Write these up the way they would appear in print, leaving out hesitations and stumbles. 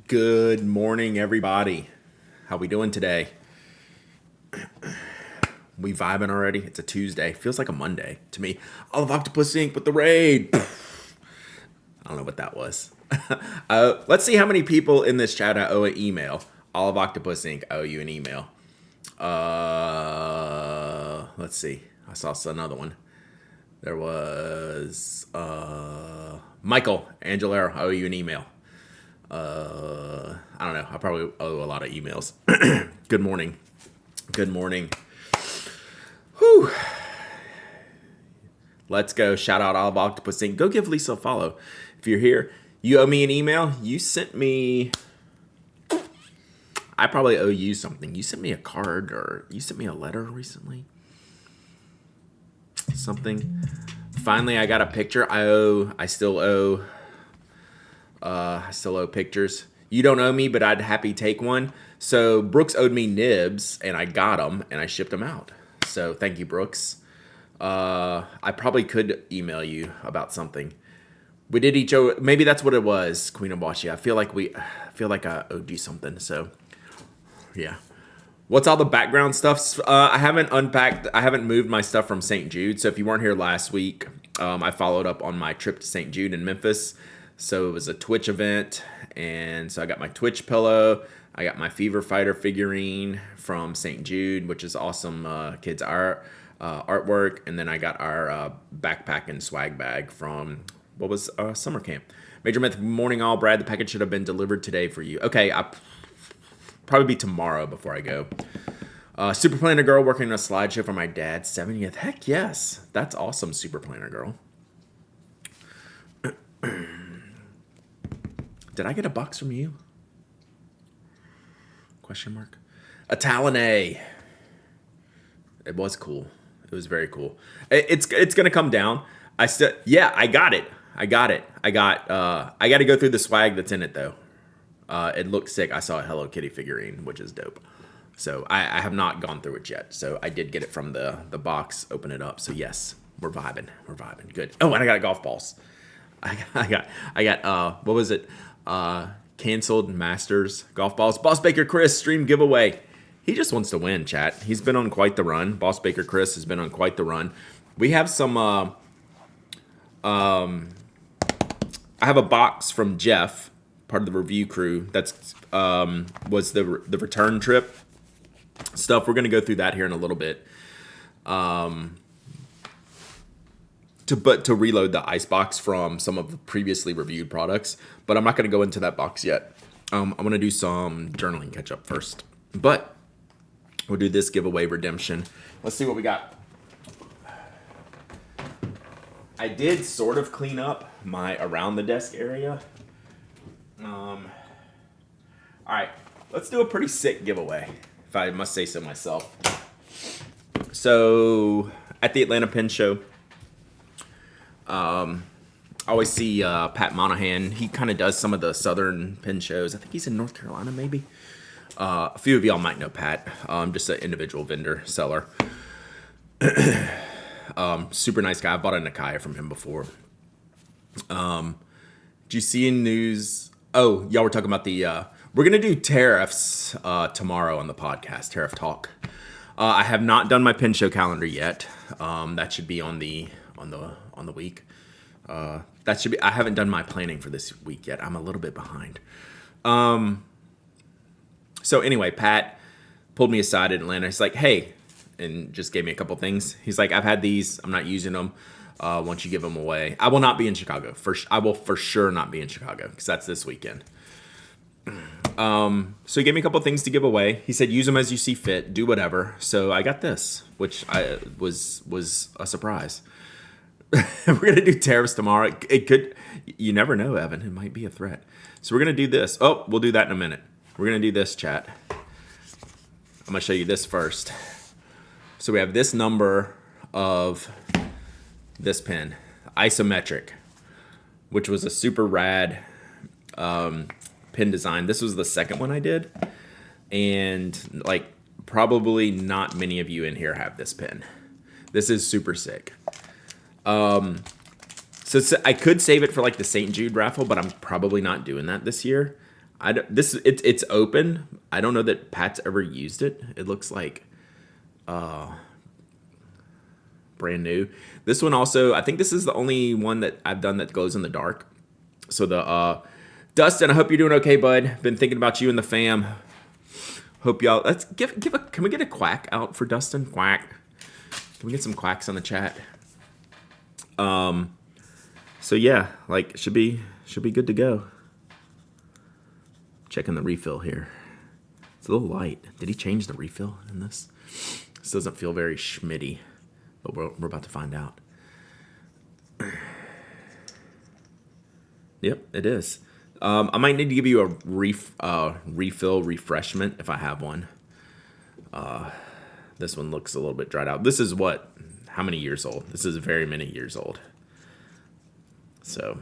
Good morning, everybody. How we doing today? We vibing already? It's a Tuesday. Feels like a Monday to me. All of Octopus Inc. with the raid. I don't know what that was. Let's see how many people in this chat I owe an email. All of Octopus Inc. I owe you an email. Let's see. I saw another one. There was Michael Angelero. I owe you an email. I don't know. I probably owe a lot of emails. Good morning. Good morning. Whew. Let's go. Shout out all of Octopus Inc. Go give Lisa a follow. If you're here, you owe me an email. You sent me. I probably owe you something. You sent me a card or you sent me a letter recently. Something. Finally, I got a picture. I still owe pictures. You don't owe me, but I'd happy take one. So Brooks owed me nibs, and I got them, and I shipped them out. So thank you, Brooks. I probably could email you about something. We did each owe. Maybe that's what it was, Queen of Washi. I feel like I owed you something. So yeah. What's all the background stuff? I haven't unpacked. I haven't moved my stuff from St. Jude. So if you weren't here last week, I followed up on my trip to St. Jude in Memphis. So it was a Twitch event, and so I got my Twitch pillow. I got my Fever Fighter figurine from St. Jude, which is awesome kids artwork, and then I got our backpack and swag bag from what was summer camp. Major Myth morning all, Brad. The package should have been delivered today for you. Okay, I'll probably be tomorrow before I go. Super Planner Girl working on a slideshow for my dad's 70th. Heck yes, that's awesome, Super Planner Girl. Did I get a box from you? Question mark. A Talonay. It was cool. It was very cool. It's gonna come down. I got it. I got to go through the swag that's in it though. It looked sick. I saw a Hello Kitty figurine, which is dope. So I have not gone through it yet. So I did get it from the box. Open it up. So yes, we're vibing. Good. Oh, and I got golf balls. I got what was it? Canceled Masters golf balls. Boss Baker Chris stream giveaway. He just wants to win, chat. He's been on quite the run. Boss Baker Chris has been on quite the run. We have some I have a box from Jeff, part of the review crew. That's was the return trip stuff. We're gonna go through that here in a little bit. To reload the Icebox from some of the previously reviewed products, but I'm not going to go into that box yet. I'm going to do some journaling catch up first, but we'll do this giveaway redemption. Let's see what we got. I did sort of clean up my around the desk area. All right, let's do a pretty sick giveaway, if I must say so myself. So at the Atlanta Pen Show, I always see Pat Monahan. He kind of does some of the southern pen shows. I think he's in North Carolina, maybe. A few of y'all might know Pat. Just an individual vendor, seller. Super nice guy. I bought a Nakaya from him before. Did you see in news? Oh, y'all were talking about the... we're going to do tariffs tomorrow on the podcast, Tariff Talk. I have not done my pen show calendar yet. That should be on the week. That should be. I haven't done my planning for this week yet. I'm a little bit behind. So anyway, Pat pulled me aside in Atlanta. He's like, "Hey," and just gave me a couple things. He's like, "I've had these. I'm not using them. Once you give them away, I will not be in Chicago. I will for sure not be in Chicago because that's this weekend." So he gave me a couple things to give away. He said, "Use them as you see fit. Do whatever." So I got this, which was a surprise. We're going to do tariffs tomorrow. It could, you never know, Evan. It might be a threat. So we're going to do this. Oh, we'll do that in a minute. We're going to do this, chat. I'm going to show you this first. So we have this number of this pen, Isometric, which was a super rad pen design. This was the second one I did. And like probably not many of you in here have this pen. This is super sick. So I could save it for like the St. Jude raffle, but I'm probably not doing that this year. It's open. I don't know that Pat's ever used it. It looks like brand new. This one also, I think this is the only one that I've done that glows in the dark. So the Dustin, I hope you're doing okay, bud. Been thinking about you and the fam. Hope y'all. Let's Can we get a quack out for Dustin? Quack. Can we get some quacks on the chat? So yeah, like should be good to go. Checking the refill here. It's a little light. Did he change the refill in this? This doesn't feel very schmitty, but we're about to find out. Yep, it is. I might need to give you a refill refreshment if I have one. This one looks a little bit dried out. This is how many years old? This is very many years old. So,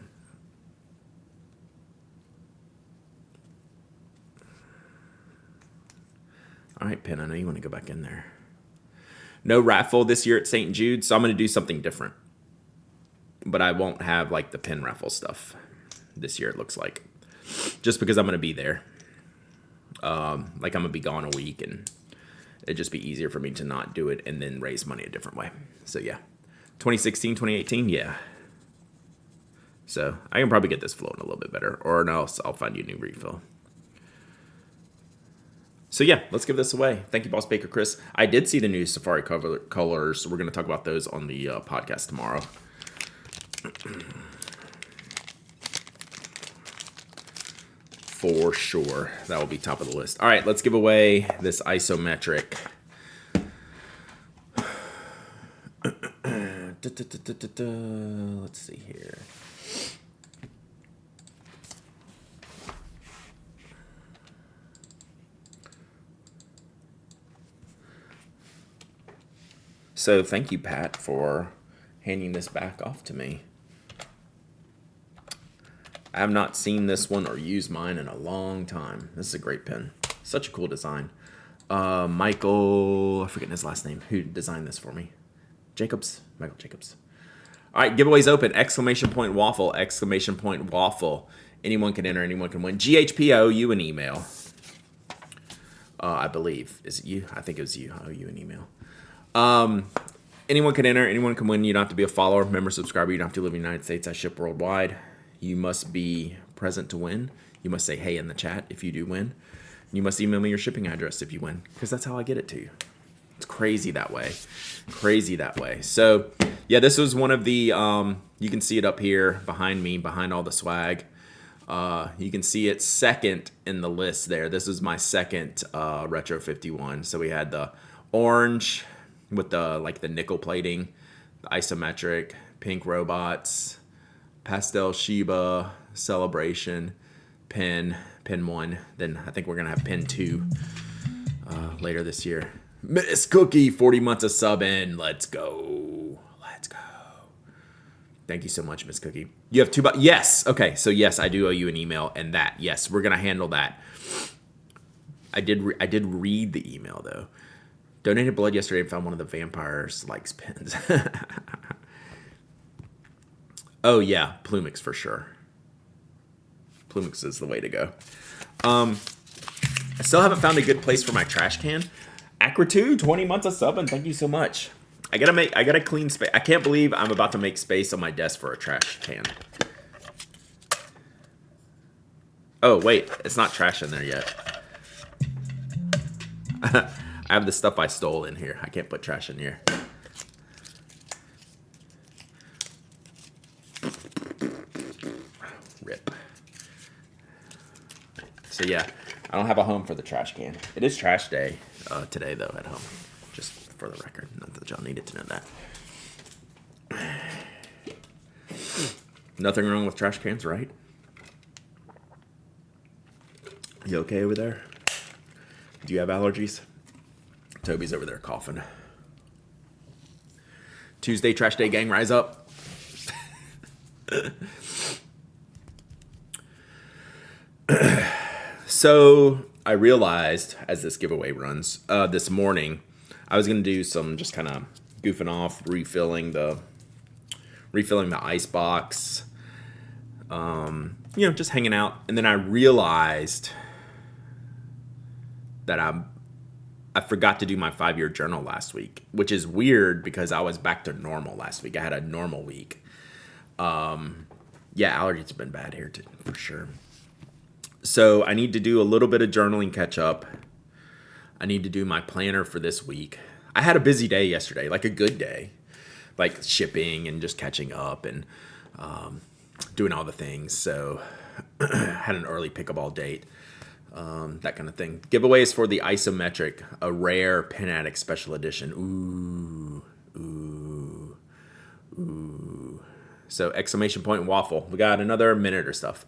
all right, Penn, I know you want to go back in there. No raffle this year at St. Jude, so I'm going to do something different. But I won't have like the pin raffle stuff this year, it looks like. Just because I'm going to be there. Like I'm going to be gone a week, and it'd just be easier for me to not do it and then raise money a different way. So yeah, 2016, 2018, yeah. So I can probably get this flowing a little bit better, or else I'll find you a new refill. So yeah, let's give this away. Thank you, Boss Baker Chris. I did see the new Safari colors. So we're going to talk about those on the podcast tomorrow. For sure. That will be top of the list. All right, let's give away this isometric. Let's see here. So thank you, Pat, for handing this back off to me. I have not seen this one or used mine in a long time. This is a great pen. Such a cool design. Michael, I'm forgetting his last name. Who designed this for me? Jacobs? Michael Jacobs. All right, giveaways open. Exclamation point waffle. Exclamation point waffle. Anyone can enter. Anyone can win. GHP, I owe you an email. I believe. Is it you? I think it was you. I owe you an email. Anyone can enter. Anyone can win. You don't have to be a follower, member, subscriber. You don't have to live in the United States. I ship worldwide. You must be present to win. You must say hey in the chat if you do win. You must email me your shipping address if you win, because that's how I get it to you. It's crazy that way. Crazy that way. So, yeah, this was one of the, you can see it up here behind me, behind all the swag. You can see it second in the list there. This is my second Retro 51. So we had the orange with the like the nickel plating, the isometric, pink robots, pastel Shiba, celebration, pin 1. Then I think we're gonna have pin 2 later this year. Miss Cookie, 40 months of subbing. Let's go. Let's go. Thank you so much, Miss Cookie. You have 2 yes. Okay, so yes, I do owe you an email, and that yes, we're gonna handle that. I did read the email though. Donated blood yesterday and found one of the vampires likes pins. Oh yeah, Plumix for sure. Plumix is the way to go. I still haven't found a good place for my trash can. Acra 2, 20 months of subbing. Thank you so much. I gotta clean space. I can't believe I'm about to make space on my desk for a trash can. Oh wait, it's not trash in there yet. I have the stuff I stole in here. I can't put trash in here. Rip. So yeah, I don't have a home for the trash can. It is trash day today though at home. Just for the record, not that y'all needed to know that. Nothing wrong with trash cans, right? You okay over there? Do you have allergies? Toby's over there coughing. Tuesday trash day gang, rise up. So I realized as this giveaway runs this morning, I was gonna do some just kind of goofing off, refilling the Icebox. Just hanging out. And then I realized that I forgot to do my 5-year journal last week, which is weird because I was back to normal last week. I had a normal week. Allergies have been bad here too, for sure. So I need to do a little bit of journaling catch up. I need to do my planner for this week. I had a busy day yesterday, like a good day, like shipping and just catching up and doing all the things. So had an early pickleball date, that kind of thing. Giveaways for the Isometric, a rare Pen Addict special edition. Ooh. So exclamation point waffle. We got another minute or stuff.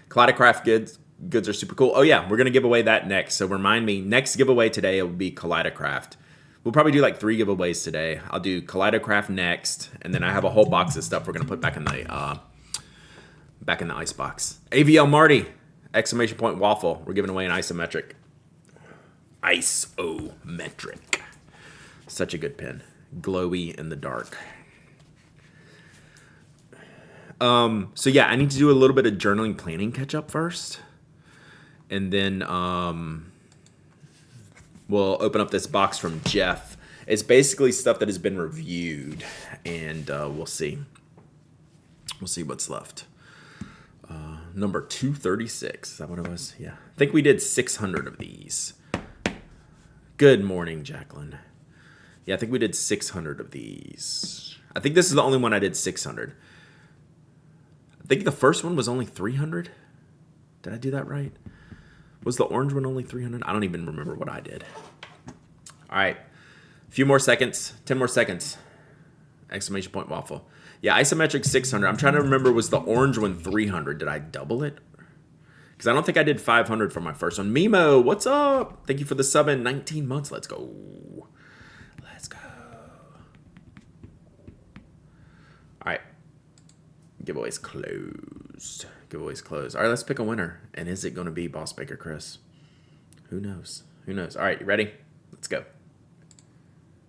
Kaleidocraft goods are super cool. Oh yeah, we're gonna give away that next. So remind me, next giveaway today it will be Kaleidocraft. We'll probably do like 3 giveaways today. I'll do Kaleidocraft next, and then I have a whole box of stuff we're gonna put back in the Icebox. AVL Marty, exclamation point waffle. We're giving away an isometric. Isometric. Such a good pen. Glowy in the dark. So yeah, I need to do a little bit of journaling planning catch up first. And then we'll open up this box from Jeff. It's basically stuff that has been reviewed, and we'll see. We'll see what's left. Number 236. Is that what it was? Yeah. I think we did 600 of these. Good morning, Jacqueline. Yeah, I think we did 600 of these. I think this is the only one I did 600. I think the first one was only 300. Did I do that right? Was the orange one only 300? I don't even remember what I did. All right. A few more seconds. 10 more seconds. Exclamation point waffle. Yeah, isometric 600. I'm trying to remember, was the orange one 300? Did I double it? Because I don't think I did 500 for my first one. Mimo, what's up? Thank you for the sub in 19 months. Let's go. Let's go. All right. Giveaways closed. Giveaways closed. All right, let's pick a winner. And is it going to be Boss Baker Chris? Who knows? Who knows? All right, you ready? Let's go.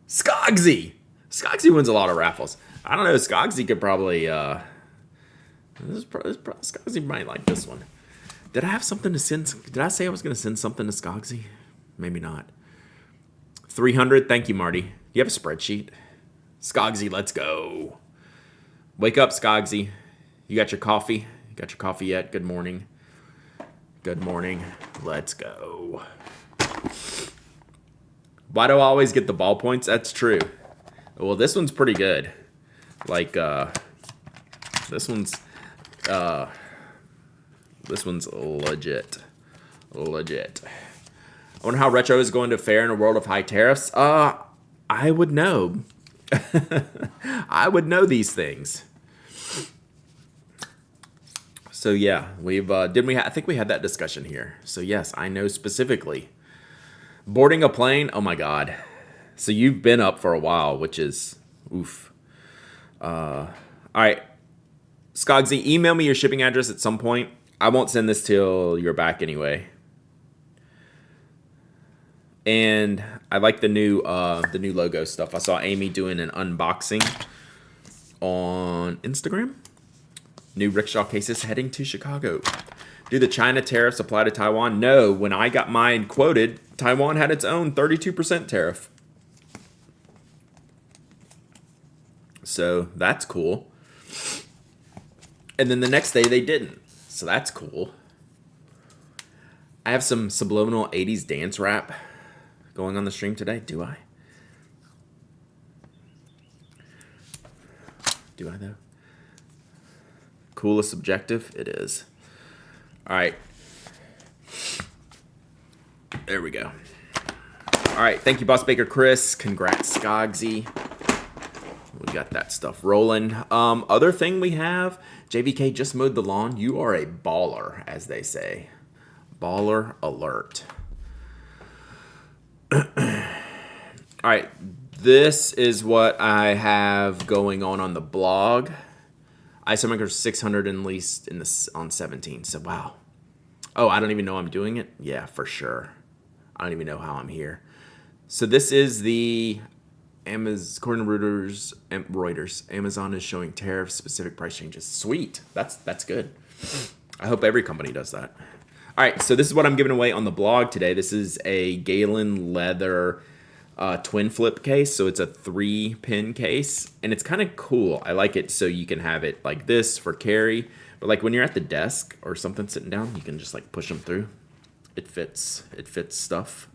Skogsy! Skogsy wins a lot of raffles. I don't know. Skogsy could probably... Skogsy might like this one. Did I have something to send? Did I say I was going to send something to Skogsy? Maybe not. 300. Thank you, Marty. You have a spreadsheet? Skogsy, let's go. Wake up, Skogsy. You got your coffee? You got your coffee yet? Good morning. Good morning. Let's go. Why do I always get the ball points? That's true. Well, this one's pretty good. Like, this one's legit. Legit. I wonder how retro is going to fare in a world of high tariffs. I would know. I would know these things. So yeah, we've I think we had that discussion here. So yes, I know specifically. Boarding a plane, oh my god. So you've been up for a while, which is oof. All right, Skogsy, email me your shipping address at some point. I won't send this till you're back anyway. And I like the new logo stuff. I saw Amy doing an unboxing on Instagram. New rickshaw cases heading to Chicago. Do the China tariffs apply to Taiwan? No. When I got mine quoted, Taiwan had its own 32% tariff. So that's cool. And then the next day they didn't. So that's cool. I have some subliminal 80s dance rap going on the stream today. Do I? Do I though? Coolest subjective? It is. All right. There we go. All right. Thank you, Boss Baker Chris. Congrats, Skogsy. We got that stuff rolling. Other thing we have, JVK just mowed the lawn. You are a baller, as they say. Baller alert. All right. This is what I have going on the blog. Isometric 600 at least on 17. So, wow. Oh, I don't even know I'm doing it? Yeah, for sure. I don't even know how I'm here. So this is the Amazon, according to Reuters, Amazon is showing tariff-specific price changes. Sweet. That's good. I hope every company does that. All right, so this is what I'm giving away on the blog today. This is a Galen leather twin flip case. So it's a 3-pin case, and it's kind of cool. I like it so you can have it like this for carry, but like when you're at the desk or something sitting down, you can just like push them through. It fits stuff.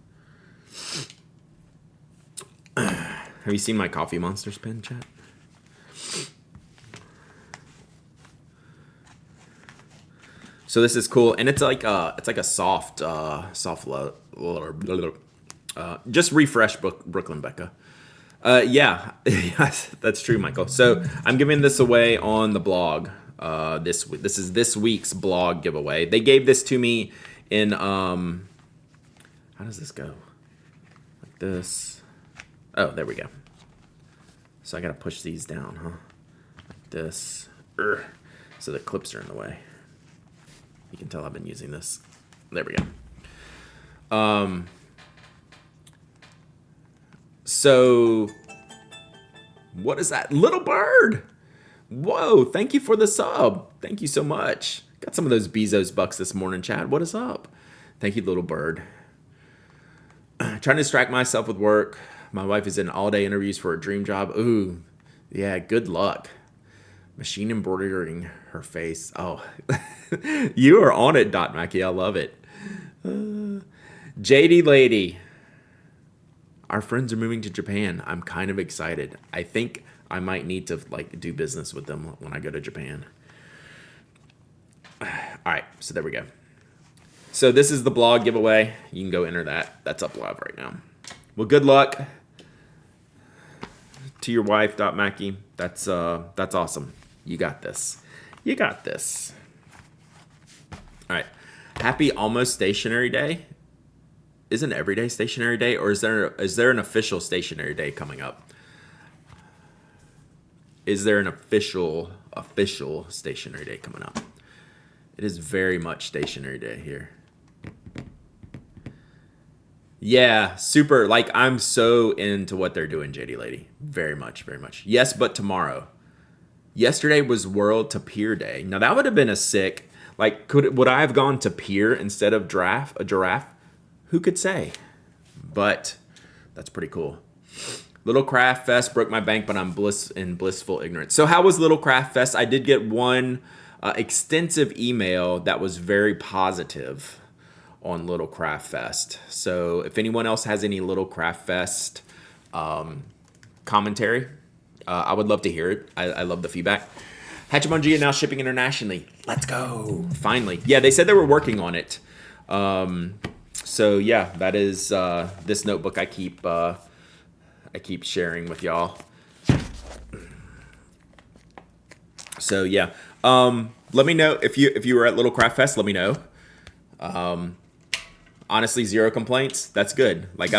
Have you seen my Coffee Monsters pin, chat? So this is cool, and it's like a soft just refresh Brooklyn Becca. Yeah, yes, that's true, Michael. So I'm giving this away on the blog. This is this week's blog giveaway. They gave this to me in how does this go? Like this. Oh, there we go. So I gotta push these down, huh? Like this. So the clips are in the way. You can tell I've been using this. There we go. So what is that? Little Bird. Whoa, thank you for the sub. Thank you so much. Got some of those Bezos bucks this morning, Chad. What is up? Thank you, Little Bird. Trying to distract myself with work. My wife is in all-day interviews for a dream job. Ooh, yeah, good luck. Machine embroidering her face. Oh, you are on it, Dot Mackie. I love it. JD Lady. Our friends are moving to Japan. I'm kind of excited. I think I might need to like do business with them when I go to Japan. All right, so there we go. So this is the blog giveaway. You can go enter that. That's up live right now. Well, good luck to your wife, Dot Mackie. That's awesome. You got this. You got this. All right. Happy Almost Stationary Day. Isn't every day Stationary Day, or is there an official Stationary Day coming up? Is there an official Stationary Day coming up? It is very much Stationary Day here. Yeah, super. Like, I'm so into what they're doing, JD Lady. Very much, very much. Yes, but tomorrow. Yesterday was World Tapir Day. Now, that would have been a sick... Like, would I have gone tapir instead of a giraffe? Who could say? But that's pretty cool. Little Craft Fest broke my bank, but I'm in blissful ignorance. So how was Little Craft Fest? I did get one extensive email that was very positive on Little Craft Fest. So if anyone else has any Little Craft Fest commentary, I would love to hear it. I love the feedback. Hatchimungia now shipping internationally. Let's go. Finally. Yeah, they said they were working on it. So yeah, that is this notebook I keep sharing with y'all. So yeah, let me know if you were at Little Craft Fest. Let me know. Honestly, 0 complaints. That's good. Like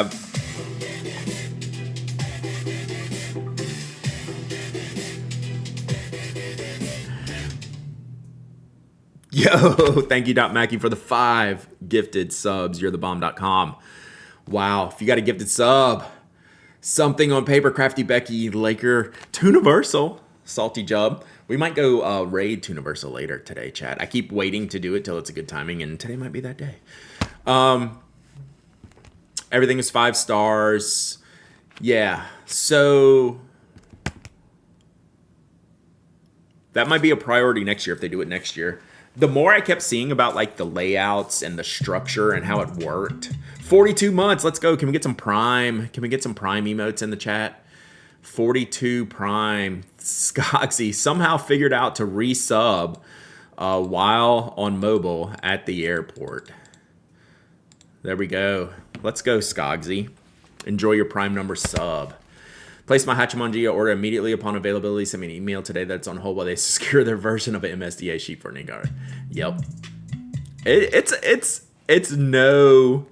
Yo, thank you, Dot Mackie, for the 5 gifted subs. You're the bomb.com. Wow, if you got a gifted sub, something on paper, Crafty Becky, Laker, Tuniversal, Salty Jub. We might go raid Tuniversal later today, chat. I keep waiting to do it till it's a good timing, and today might be that day. Everything is 5 stars. Yeah, so that might be a priority next year if they do it next year. The more I kept seeing about like the layouts and the structure and how it worked. 42 months, let's go. Can we get some Prime? Can we get some Prime emotes in the chat? 42 Prime. Skoxy somehow figured out to resub while on mobile at the airport. There we go. Let's go, Skogsy. Enjoy your Prime number sub. Place my Hatchimungia order immediately upon availability. Send me an email today that's on hold while they secure their version of an MSDA sheet for Nigar. Yep. It's no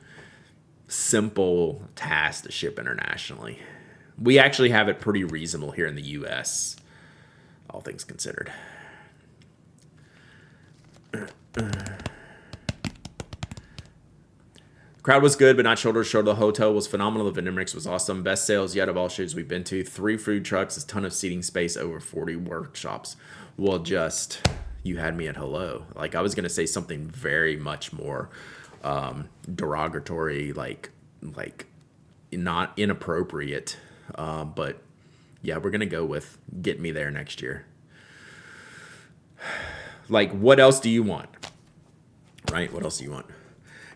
simple task to ship internationally. We actually have it pretty reasonable here in the US, all things considered. Crowd was good, but not shoulder to shoulder. The hotel was phenomenal. The vendor mix was awesome. Best sales yet of all shows we've been to. 3 food trucks, a ton of seating space, over 40 workshops. Well, just, you had me at hello. Like I was gonna say something very much more derogatory, like not inappropriate. But yeah, we're gonna go with get me there next year. Like, what else do you want? Right? What else do you want?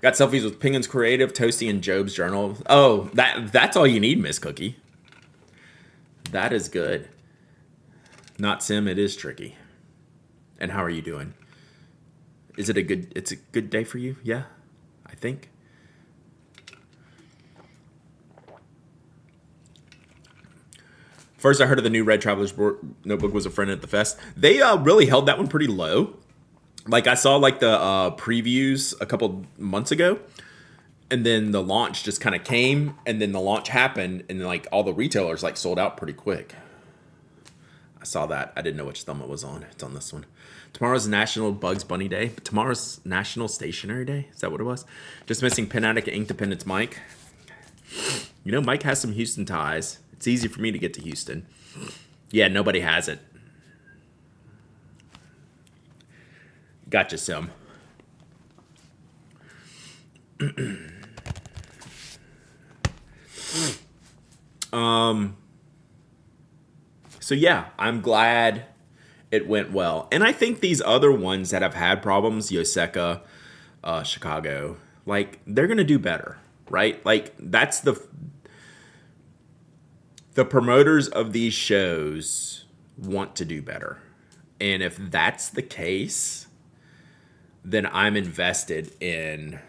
Got selfies with Penguins Creative, Toasty, and Job's Journal. Oh, that's all you need, Miss Cookie. That is good. Not Sim, it is tricky. And how are you doing? Is it a good? It's a good day for you? Yeah, I think. First, I heard of the new Red Traveler's Notebook was a friend at the fest. They really held that one pretty low. Like I saw like the previews a couple months ago, and then the launch just kind of came, and then the launch happened, and like all the retailers like sold out pretty quick. I saw that. I didn't know which thumb it was on. It's on this one. Tomorrow's National Bugs Bunny Day. Tomorrow's National Stationery Day. Is that what it was? Just missing Pen Addict and Inkdependence Mike. You know, Mike has some Houston ties. It's easy for me to get to Houston. Yeah, nobody has it. Gotcha, Sim. So yeah, I'm glad it went well. And I think these other ones that have had problems, Yoseka, Chicago, like they're gonna do better, right? Like that's the promoters of these shows want to do better. And if that's the case, then I'm invested in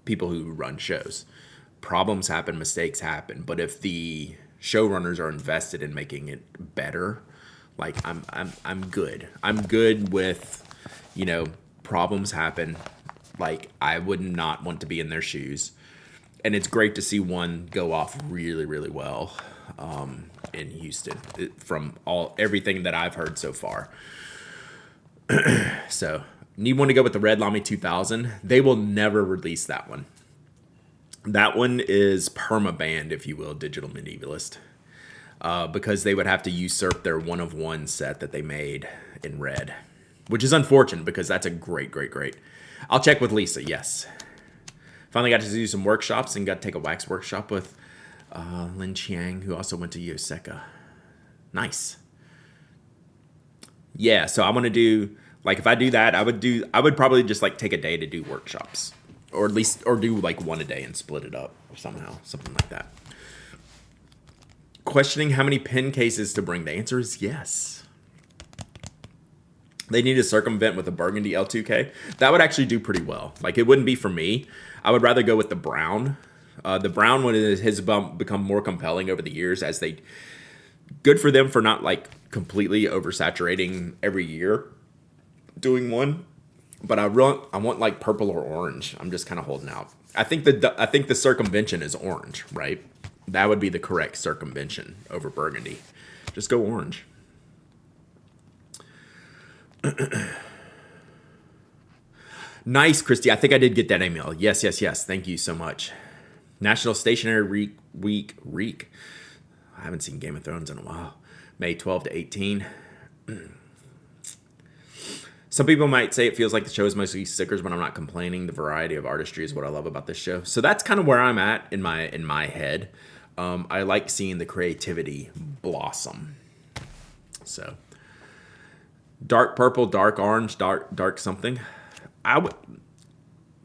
people who run shows. Problems happen, mistakes happen, but if the showrunners are invested in making it better, like I'm good. I'm good with, you know, problems happen. Like I would not want to be in their shoes. And it's great to see one go off really, really well in Houston from everything that I've heard so far. So need one to go with the Red Lamy 2000. They will never release that one. That one is perma-banned, if you will, Digital Medievalist. Because they would have to usurp their one of one set that they made in red. Which is unfortunate because that's a great. I'll check with Lisa, yes. Finally got to do some workshops and got to take a wax workshop with Lin Chiang, who also went to Yoseka. Nice. Yeah, so I'm gonna do, like, if I do that, I would probably just like take a day to do workshops, or do like one a day and split it up or somehow, something like that. Questioning how many pin cases to bring. The answer is yes. They need to circumvent with a burgundy L2K. That would actually do pretty well. Like, it wouldn't be for me. I would rather go with the brown. The brown one has become more compelling over the years as they... Good for them for not, like, completely oversaturating every year doing one. But I want, like, purple or orange. I'm just kind of holding out. I think the circumvention is orange, right? That would be the correct circumvention over burgundy. Just go orange. Nice, Christy. I think I did get that email. Yes. Thank you so much. National Stationery Week. I haven't seen Game of Thrones in a while. May 12 to 18. Some people might say it feels like the show is mostly stickers, but I'm not complaining. The variety of artistry is what I love about this show. So that's kind of where I'm at in my head. I like seeing the creativity blossom. So dark purple, dark orange, dark something.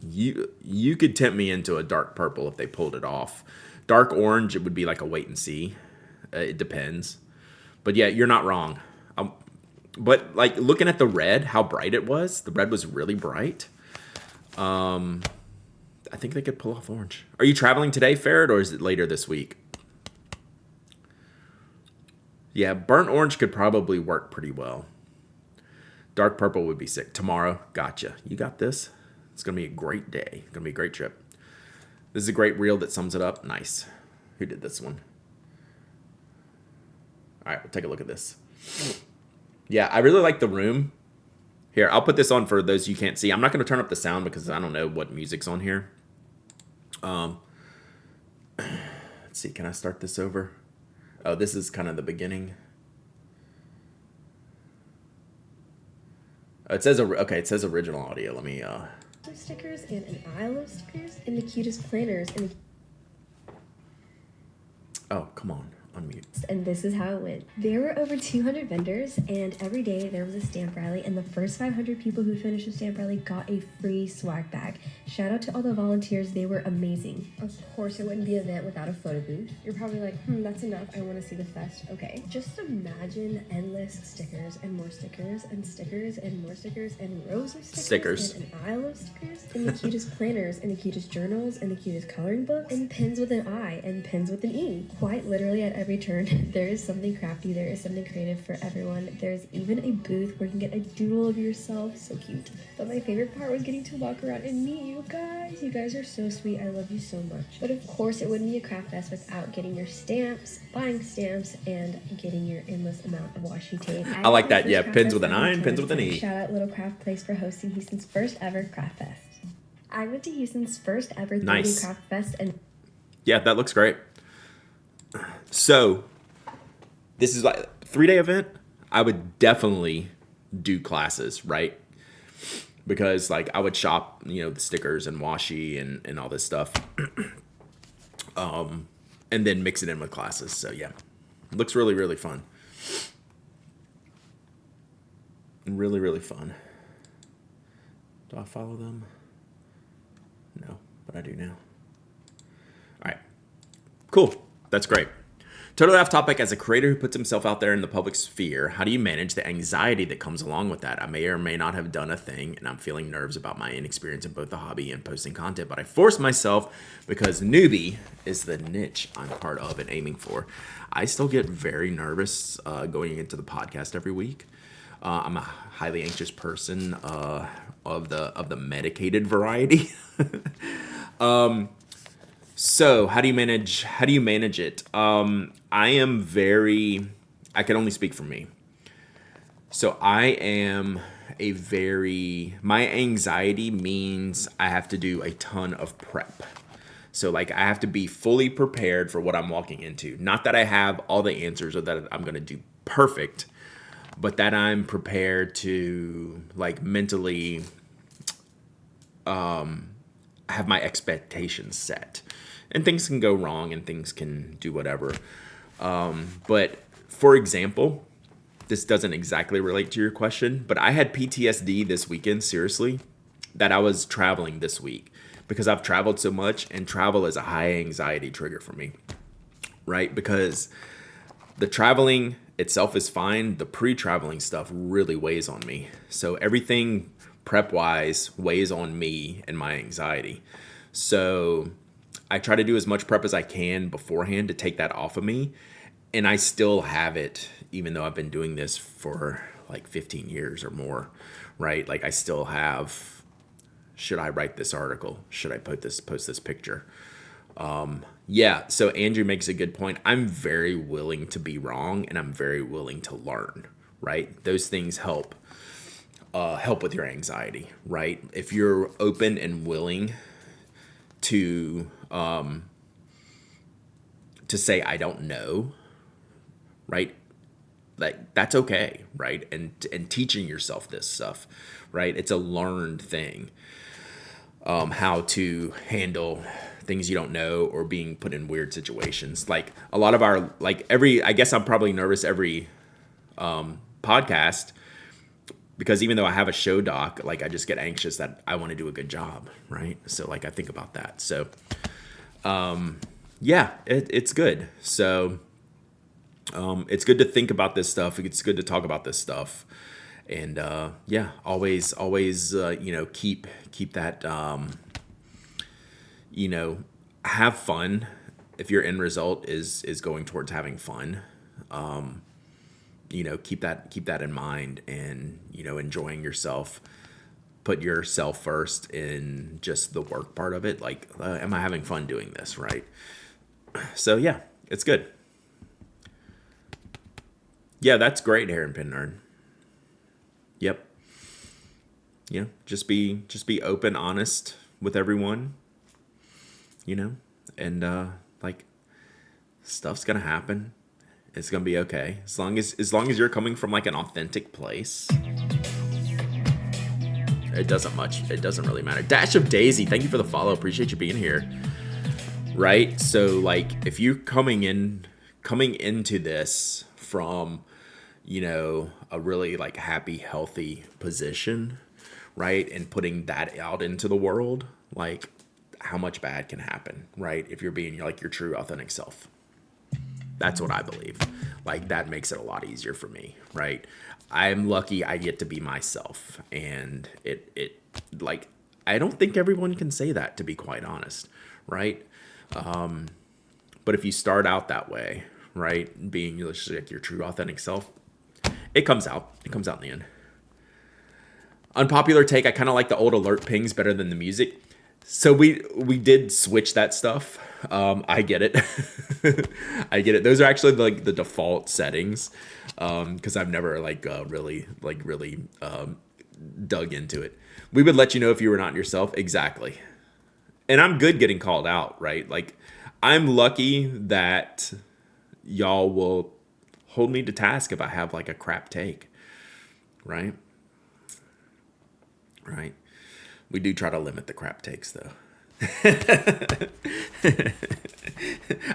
You could tempt me into a dark purple if they pulled it off. Dark orange, it would be like a wait and see. It depends. But yeah, you're not wrong. But like looking at the red, how bright it was. The red was really bright. I think they could pull off orange. Are you traveling today, Ferret, or is it later this week? Yeah, burnt orange could probably work pretty well. Dark purple would be sick. Tomorrow, gotcha. You got this. It's going to be a great day. It's going to be a great trip. This is a great reel that sums it up. Nice. Who did this one? All right, we'll take a look at this. Yeah, I really like the room. Here, I'll put this on for those you can't see. I'm not going to turn up the sound because I don't know what music's on here. Let's see. Can I start this over? Oh, this is kind of the beginning. It says okay. It says original audio. Let me. Stickers and an aisle of stickers and the cutest planners and Oh, come on. Unmute. And this is how it went. There were over 200 vendors, and every day there was a stamp rally, and the first 500 people who finished the stamp rally got a free swag bag. Shout out to all the volunteers, they were amazing. Of course, it wouldn't be an event without a photo booth. You're probably like, that's enough, I want to see the fest. Okay, just imagine endless stickers and more stickers and stickers and more stickers and rows of stickers. And an aisle of stickers and the cutest planners and the cutest journals and the cutest coloring books and pens with an I and pens with an E. Quite literally at every turn, there is something crafty, there is something creative for everyone. There's even a booth where you can get a doodle of yourself. So cute. But my favorite part was getting to walk around and meet you guys. You guys are so sweet. I love you so much. But of course, it wouldn't be a craft fest without getting your stamps, buying stamps, and getting your endless amount of washi tape. I like that. Yeah, pins with an I and pins with an E. Shout out Little Craft Place for hosting Houston's first ever craft fest. I went to Houston's first ever 3D craft fest and yeah, that looks great. So this is like a 3-day event. I would definitely do classes, right? Because like I would shop, the stickers and washi and all this stuff. And then mix it in with classes. So yeah, it looks really, really fun. Really, really fun. Do I follow them? No, but I do now. All right, cool. That's great. Totally off topic. As a creator who puts himself out there in the public sphere, how do you manage the anxiety that comes along with that? I may or may not have done a thing, and I'm feeling nerves about my inexperience in both the hobby and posting content, but I force myself because newbie is the niche I'm part of and aiming for. I still get very nervous going into the podcast every week. I'm a highly anxious person of the medicated variety. So how do you manage it? I can only speak for me. So I am my anxiety means I have to do a ton of prep. So like I have to be fully prepared for what I'm walking into. Not that I have all the answers or that I'm going to do perfect, but that I'm prepared to like mentally have my expectations set. And things can go wrong and things can do whatever. But for example, this doesn't exactly relate to your question, but I had PTSD this weekend, seriously, that I was traveling this week because I've traveled so much, and travel is a high anxiety trigger for me, right? Because the traveling itself is fine. The pre-traveling stuff really weighs on me. So everything prep-wise weighs on me and my anxiety. So I try to do as much prep as I can beforehand to take that off of me. And I still have it, even though I've been doing this for like 15 years or more, right? Like I still have, should I write this article? Should I post this picture? Yeah, so Andrew makes a good point. I'm very willing to be wrong, and I'm very willing to learn, right? Those things help with your anxiety, right? If you're open and willing to say I don't know, right? Like that's okay, right? And teaching yourself this stuff, right? It's a learned thing. How to handle things you don't know or being put in weird situations. Like a lot of our I guess I'm probably nervous every podcast, because even though I have a show doc, like I just get anxious that I want to do a good job, right? So like I think about that. So yeah, it's good. So it's good to think about this stuff. It's good to talk about this stuff. And yeah, always keep that have fun. If your end result is going towards having fun, keep that in mind, and enjoying yourself. Put yourself first in just the work part of it. Like, am I having fun doing this, right? So yeah, it's good. Yeah, that's great, Hair and Pin Nerd. Yep. Yeah, just be open, honest with everyone. And like stuff's gonna happen. It's gonna be okay as long as you're coming from like an authentic place. It doesn't much. It doesn't really matter. Dash of Daisy, thank you for the follow. Appreciate you being here. Right? So like if you're coming into this from, a really like happy, healthy position, right? And putting that out into the world, like how much bad can happen, right? If you're being like your true authentic self. That's what I believe. Like that makes it a lot easier for me, right? I'm lucky I get to be myself, and it like I don't think everyone can say that, to be quite honest, right? But if you start out that way, right, being just like your true authentic self, it comes out. It comes out in the end. Unpopular take, I kind of like the old alert pings better than the music. So we did switch that stuff. I get it. I get it. Those are actually like the default settings, because I've never really dug into it. We would let you know if you were not yourself. Exactly. And I'm good getting called out, right? Like I'm lucky that y'all will hold me to task if I have like a crap take, right? Right. We do try to limit the crap takes, though.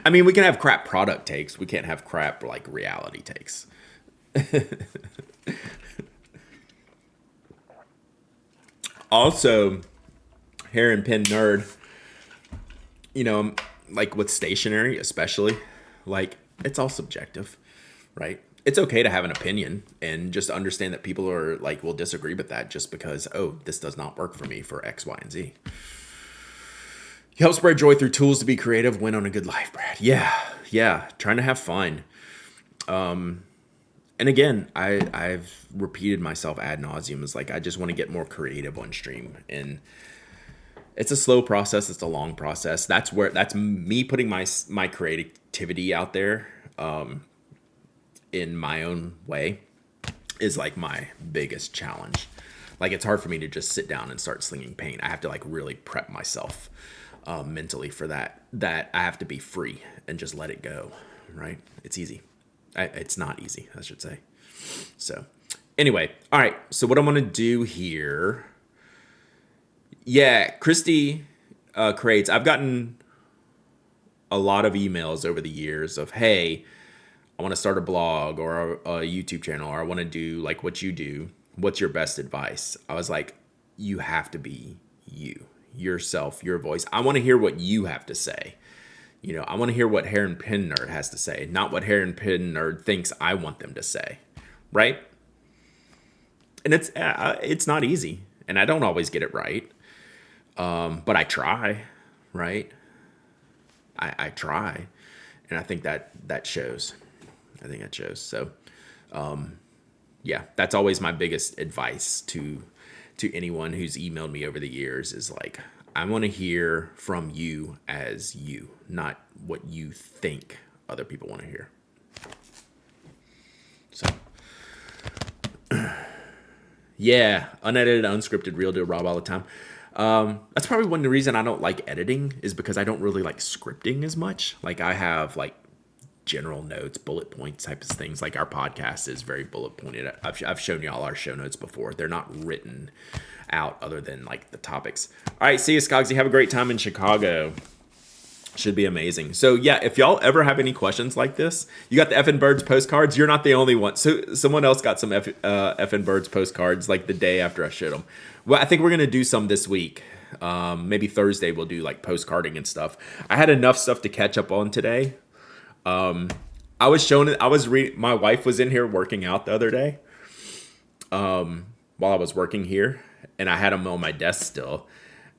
I mean, we can have crap product takes. We can't have crap, like, reality takes. Also, hair and pin nerd, like with stationery, especially, like, it's all subjective, right? It's okay to have an opinion and just understand that people are like will disagree with that just because, oh, this does not work for me for X, Y, and Z. You help spread joy through tools to be creative, win on a good life, Brad. Yeah. Trying to have fun. And again, I've repeated myself ad nauseum. It's like I just want to get more creative on stream. And it's a slow process, it's a long process. That's me putting my creativity out there. In my own way is like my biggest challenge. Like it's hard for me to just sit down and start slinging paint. I have to like really prep myself mentally for that I have to be free and just let it go, right? It's easy. It's not easy, I should say. So anyway, all right, so what I'm gonna do here, Christy creates, I've gotten a lot of emails over the years of, hey, I want to start a blog or a YouTube channel, or I want to do like what you do. What's your best advice? I was like, you have to be you, yourself, your voice. I want to hear what you have to say. I want to hear what Hair and Pin Nerd has to say, not what Hair and Pin Nerd thinks I want them to say, right? And it's not easy, and I don't always get it right, but I try, right? I try, and I think that shows. I think that shows. So, that's always my biggest advice to anyone who's emailed me over the years is like, I want to hear from you as you, not what you think other people want to hear. So, unedited, unscripted, real deal, Rob all the time. That's probably one of the reason I don't like editing is because I don't really like scripting as much. Like I have like general notes, bullet points types of things. Like our podcast is very bullet pointed. I've shown y'all our show notes before. They're not written out other than like the topics. All right, see you, Skogsy. Have a great time in Chicago. Should be amazing. So if y'all ever have any questions like this, you got the Effin' Birds postcards. You're not the only one. So someone else got some Effin' Birds postcards like the day after I showed them. Well, I think we're gonna do some this week. Maybe Thursday we'll do like postcarding and stuff. I had enough stuff to catch up on today. I was showing it. My wife was in here working out the other day, while I was working here, and I had them on my desk still,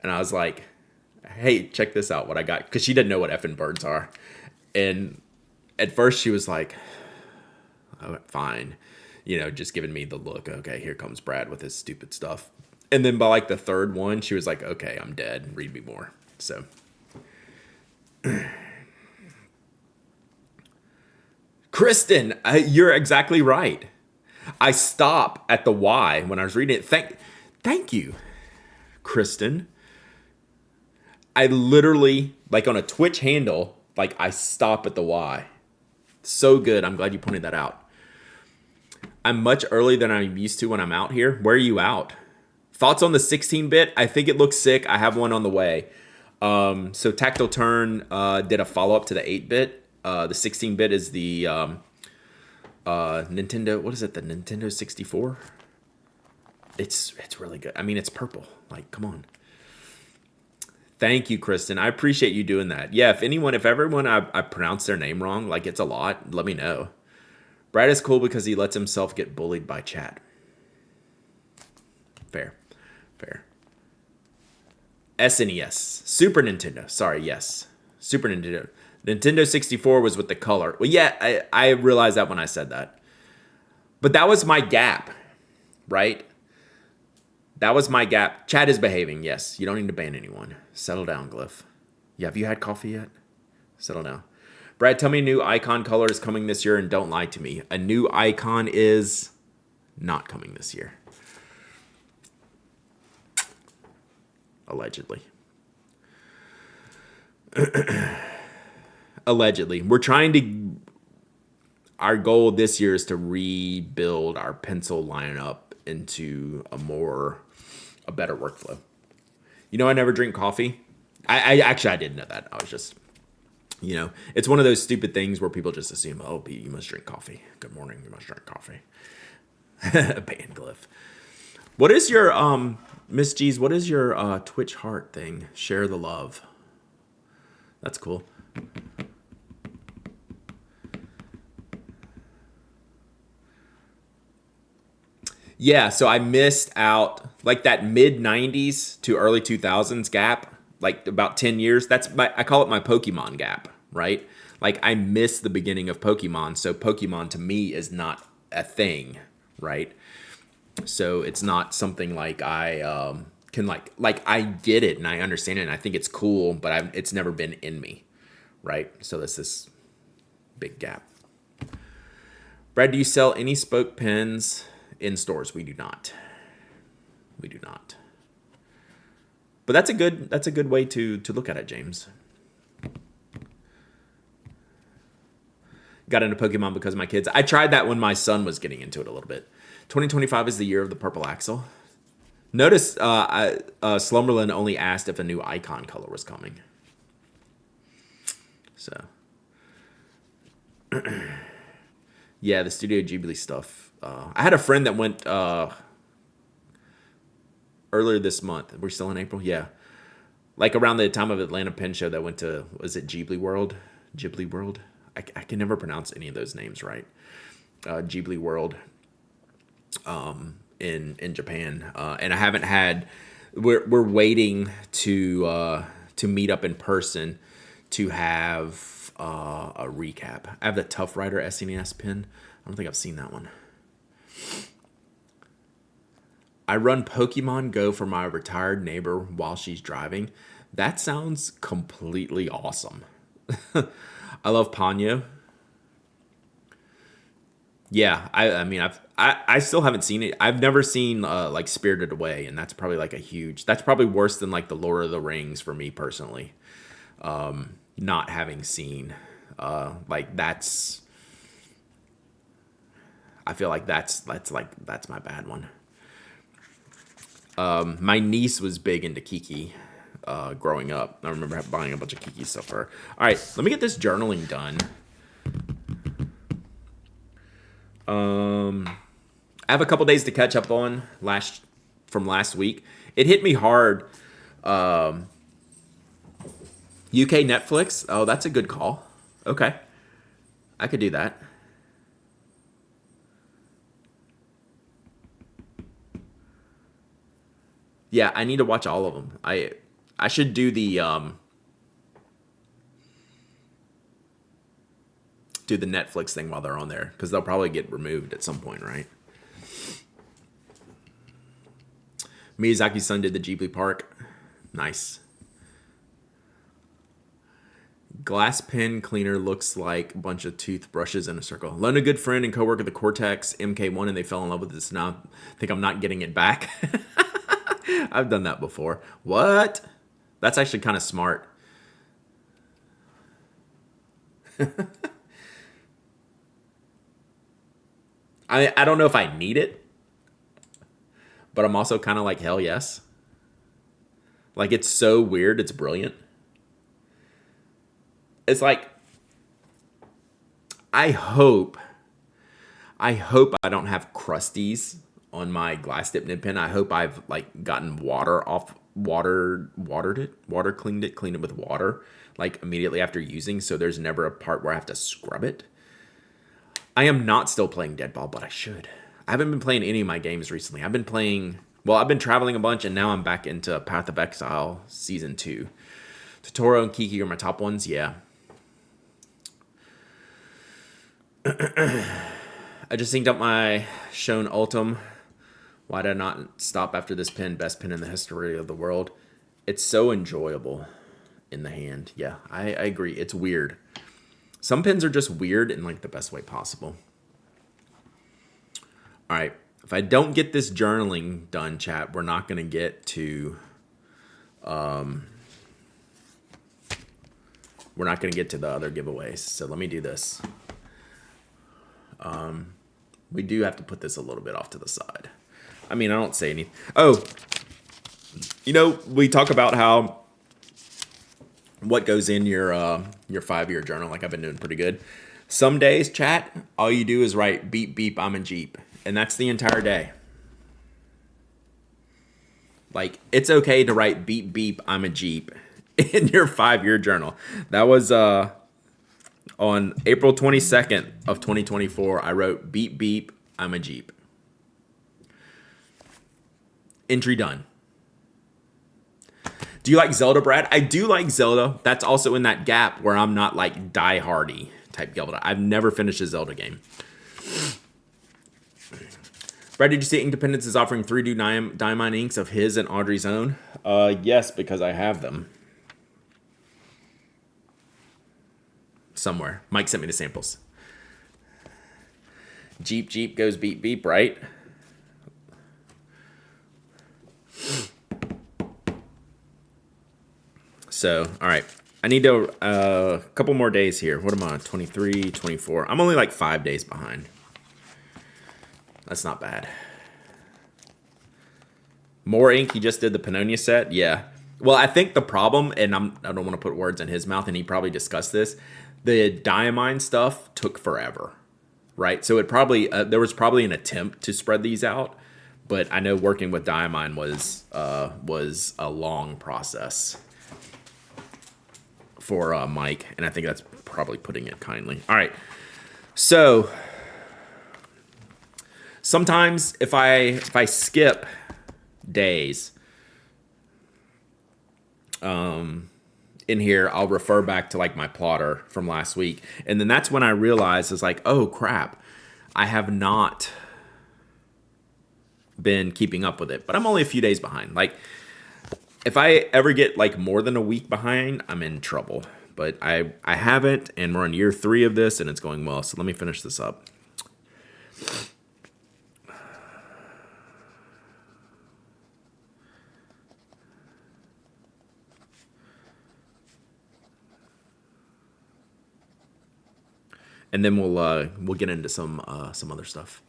and I was like, "Hey, check this out! What I got?" Because she didn't know what Effin' Birds are, and at first she was like, "Oh, fine," just giving me the look. Okay, here comes Brad with his stupid stuff, and then by like the third one, she was like, "Okay, I'm dead. Read me more." So. Kristen, you're exactly right. I stop at the Y when I was reading it. Thank you, Kristen. I literally, like on a Twitch handle, like I stop at the Y. So good. I'm glad you pointed that out. I'm much earlier than I'm used to when I'm out here. Where are you out? Thoughts on the 16-bit? I think it looks sick. I have one on the way. So Tactile Turn did a follow-up to the 8-bit. The 16-bit is the Nintendo. What is it? The Nintendo 64. It's really good. I mean, it's purple. Like, come on. Thank you, Kristen. I appreciate you doing that. Yeah, if everyone I pronounce their name wrong, like it's a lot, let me know. Brad is cool because he lets himself get bullied by chat. Fair. SNES. Super Nintendo. Sorry, yes. Super Nintendo. Nintendo 64 was with the color. Well, yeah, I realized that when I said that. But that was my gap, right? That was my gap. Chat is behaving, yes. You don't need to ban anyone. Settle down, Glyph. Yeah, have you had coffee yet? Settle down. Brad, tell me a new icon color is coming this year and don't lie to me. A new icon is not coming this year. Allegedly. Allegedly. We're trying to... Our goal this year is to rebuild our pencil lineup into a better workflow. You know, I never drink coffee. I actually, I didn't know that. I was just, it's one of those stupid things where people just assume, oh, Pete, you must drink coffee. Good morning, you must drink coffee. Ban Glyph. What is your, Miss G's, what is your Twitch heart thing? Share the love. That's cool. Yeah, so I missed out like that mid 90s to early 2000s gap, like about 10 years. I call it my Pokemon gap, right? Like I missed the beginning of Pokemon, so Pokemon to me is not a thing, right? So it's not something like I can like I get it and I understand it and I think it's cool, but it's never been in me, right? So there's this big gap. Brad, do you sell any spoke pens in stores? We do not. We do not. But that's a good way to look at it, James. Got into Pokemon because of my kids. I tried that when my son was getting into it a little bit. 2025 is the year of the purple axle. Notice Slumberland only asked if a new icon color was coming. So, yeah, the Studio Ghibli stuff. I had a friend that went earlier this month. We're still in April? Yeah. Like around the time of Atlanta Pen Show that went to, was it Ghibli World? Ghibli World? I can never pronounce any of those names right. Ghibli World in Japan. And I haven't had, we're waiting to meet up in person to have a recap. I have the Tough Rider SNES pin. I don't think I've seen that one. I run Pokemon Go for my retired neighbor while she's driving. That sounds completely awesome. I love Ponyo. Yeah, I mean I still haven't seen it. I've never seen like Spirited Away, and that's probably like that's probably worse than like the Lord of the Rings for me personally. Not having seen like that's, I feel like that's my bad one. My niece was big into Kiki growing up. I remember buying a bunch of Kiki stuff for her. All right, let me get this journaling done. I have a couple days to catch up on from last week. It hit me hard. UK Netflix. Oh, that's a good call. Okay, I could do that. Yeah, I need to watch all of them. I should do the Netflix thing while they're on there because they'll probably get removed at some point, right? Miyazaki's son did the Ghibli Park. Nice. Glass pen cleaner looks like a bunch of toothbrushes in a circle. Loaned a good friend and coworker the Cortex MK1 and they fell in love with this. Now I think I'm not getting it back. I've done that before. What? That's actually kind of smart. I don't know if I need it, but I'm also kind of like, hell yes. Like, it's so weird. It's brilliant. It's like, I hope, I don't have crusties on my glass dip nib pen. I hope I've like gotten water off, water cleaned it with water, like immediately after using. So there's never a part where I have to scrub it. I am not still playing Deadball, but I should. I haven't been playing any of my games recently. I've been playing, well, I've been traveling a bunch, and now I'm back into Path of Exile Season 2. Totoro and Kiki are my top ones, yeah. I just synced up my Shown Ultim. Why did I not stop after this pen? Best pen in the history of the world. It's so enjoyable in the hand. Yeah, I agree. It's weird. Some pens are just weird in like the best way possible. All right. If I don't get this journaling done, chat, we're not going to get to the other giveaways. So let me do this. We do have to put this a little bit off to the side. I mean, I don't say anything. Oh, we talk about how what goes in your 5-year journal. Like, I've been doing pretty good. Some days, chat, all you do is write beep beep, I'm a Jeep, and that's the entire day. Like, it's okay to write beep beep, I'm a Jeep in your 5-year journal. That was on April 22nd of 2024. I wrote beep beep, I'm a Jeep. Entry done. Do you like Zelda, Brad? I do like Zelda. That's also in that gap where I'm not like die-hardy type Zelda. I've never finished a Zelda game. Brad, did you see Independence is offering 3D Diamine inks of his and Audrey's own? Yes, because I have them. Somewhere. Mike sent me the samples. Jeep, Jeep goes beep, beep, right? So, all right. I need to, a couple more days here. What am I on? 23, 24. I'm only like 5 days behind. That's not bad. More ink. He just did the Pannonia set. Yeah. Well, I think the problem, and I don't want to put words in his mouth, and he probably discussed this. The Diamine stuff took forever, right? So it probably there was probably an attempt to spread these out, but I know working with Diamine was a long process for Mike, and I think that's probably putting it kindly. All right, so sometimes if I skip days in here, I'll refer back to like my plotter from last week, and then that's when I realize is like, oh crap, I have not been keeping up with it, but I'm only a few days behind. Like, if I ever get like more than a week behind, I'm in trouble. But I haven't, and we're on year 3 of this, and it's going well. So let me finish this up. And then we'll get into some other stuff.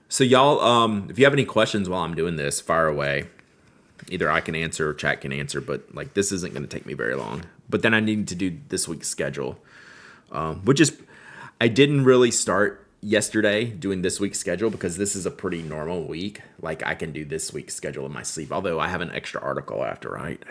So y'all, if you have any questions while I'm doing this, fire away. Either I can answer or chat can answer, but like this isn't going to take me very long. But then I need to do this week's schedule, which is I didn't really start yesterday doing this week's schedule because this is a pretty normal week. Like I can do this week's schedule in my sleep, although I have an extra article I have to write.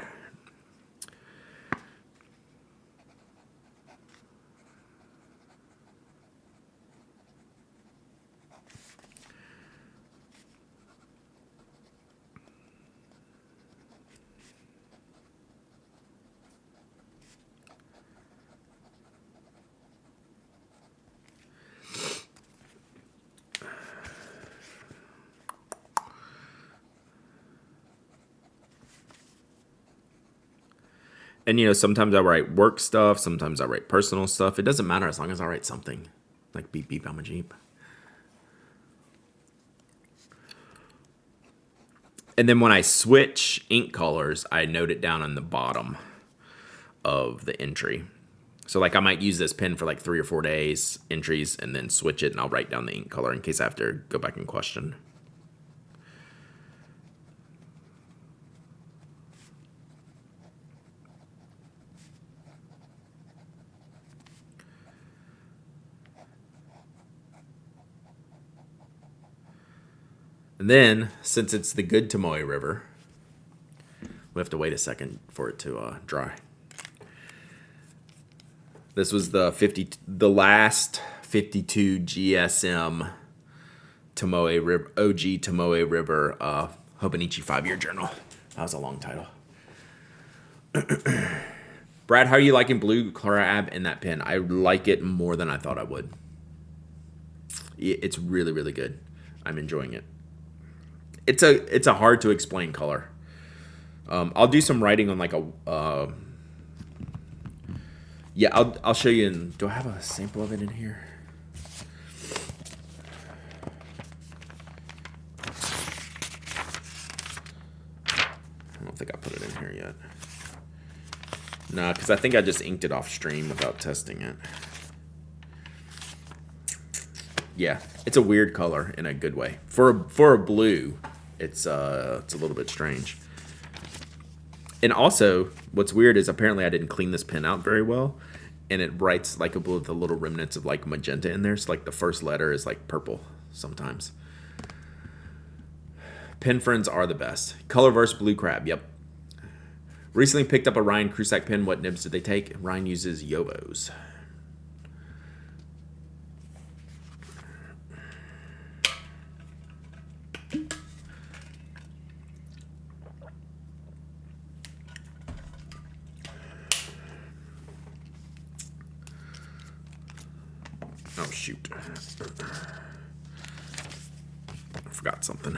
And, sometimes I write work stuff. Sometimes I write personal stuff. It doesn't matter as long as I write something. Like beep, beep, I'm a Jeep. And then when I switch ink colors, I note it down on the bottom of the entry. So like I might use this pen for like 3 or 4 days, entries, and then switch it and I'll write down the ink color in case I have to go back and question. And then, since it's the good Tomoe River, we have to wait a second for it to dry. This was the last 52 GSM Tomoe River, OG Tomoe River Hobonichi 5-year journal. That was a long title. Brad, how are you liking blue crab in that pen? I like it more than I thought I would. It's really, really good. I'm enjoying it. It's a hard to explain color. I'll do some writing on like a. Yeah, I'll show you. Do I have a sample of it in here? I don't think I put it in here yet. No, because I think I just inked it off stream without testing it. Yeah, it's a weird color in a good way. For a blue, it's a little bit strange. And also, what's weird is apparently I didn't clean this pen out very well, and it writes like with the little remnants of like magenta in there. So like the first letter is like purple sometimes. Pen friends are the best. Colorverse blue crab. Yep. Recently picked up a Ryan Krusak pen. What nibs did they take? Ryan uses Yovos. Oh, shoot. I forgot something.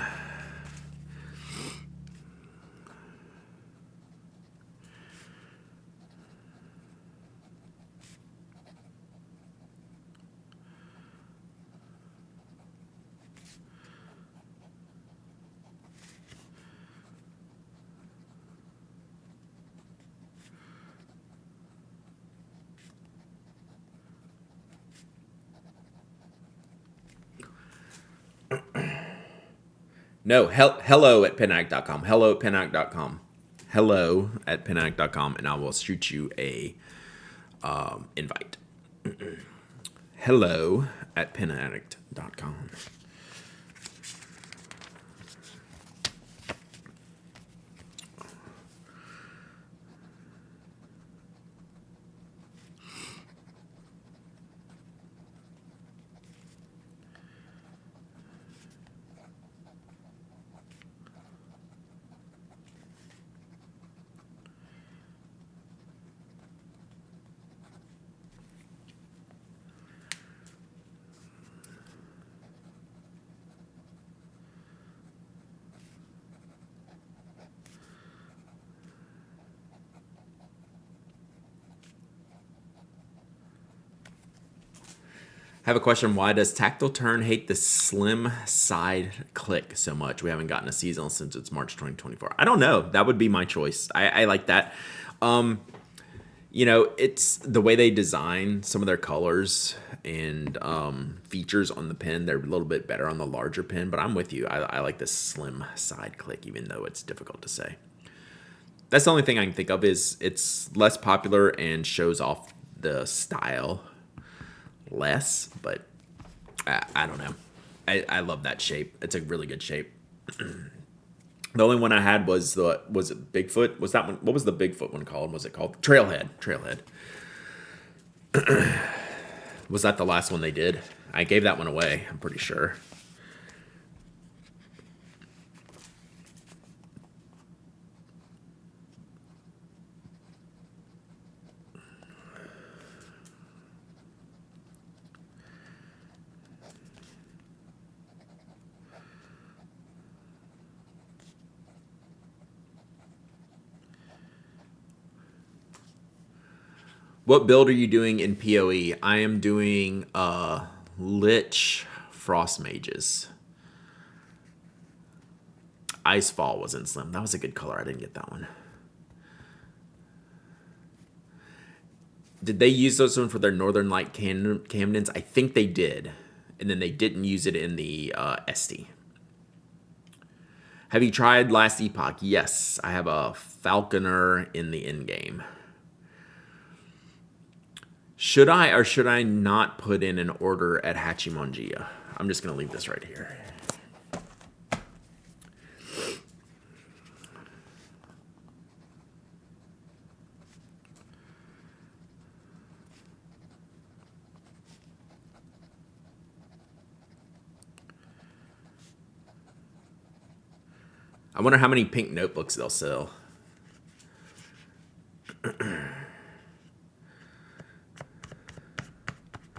No, hello at penag.com. Hello at penag.com. Hello at penag.com, and I will shoot you a invite. Hello at penaddict.com. I have a question. Why does Tactile Turn hate the slim side click so much? We haven't gotten a seasonal since it's March 2024. I don't know. That would be my choice. I like that. It's the way they design some of their colors and features on the pen. They're a little bit better on the larger pen, but I'm with you. I like the slim side click, even though it's difficult to say. That's the only thing I can think of is it's less popular and shows off the style less, but I don't know. I love that shape. It's a really good shape. The only one I had was it Bigfoot? Was that one? What was the Bigfoot one called? Was it called Trailhead? Trailhead. Was that the last one they did? I gave that one away, I'm pretty sure. What build are you doing in PoE? I am doing Lich Frost Mages. Icefall was in Slim. That was a good color. I didn't get that one. Did they use those one for their Northern Light Camdens? I think they did. And then they didn't use it in the Esty. Have you tried Last Epoch? Yes, I have a Falconer in the end game. Should I or should I not put in an order at Hachimonjia? I'm just going to leave this right here. I wonder how many pink notebooks they'll sell.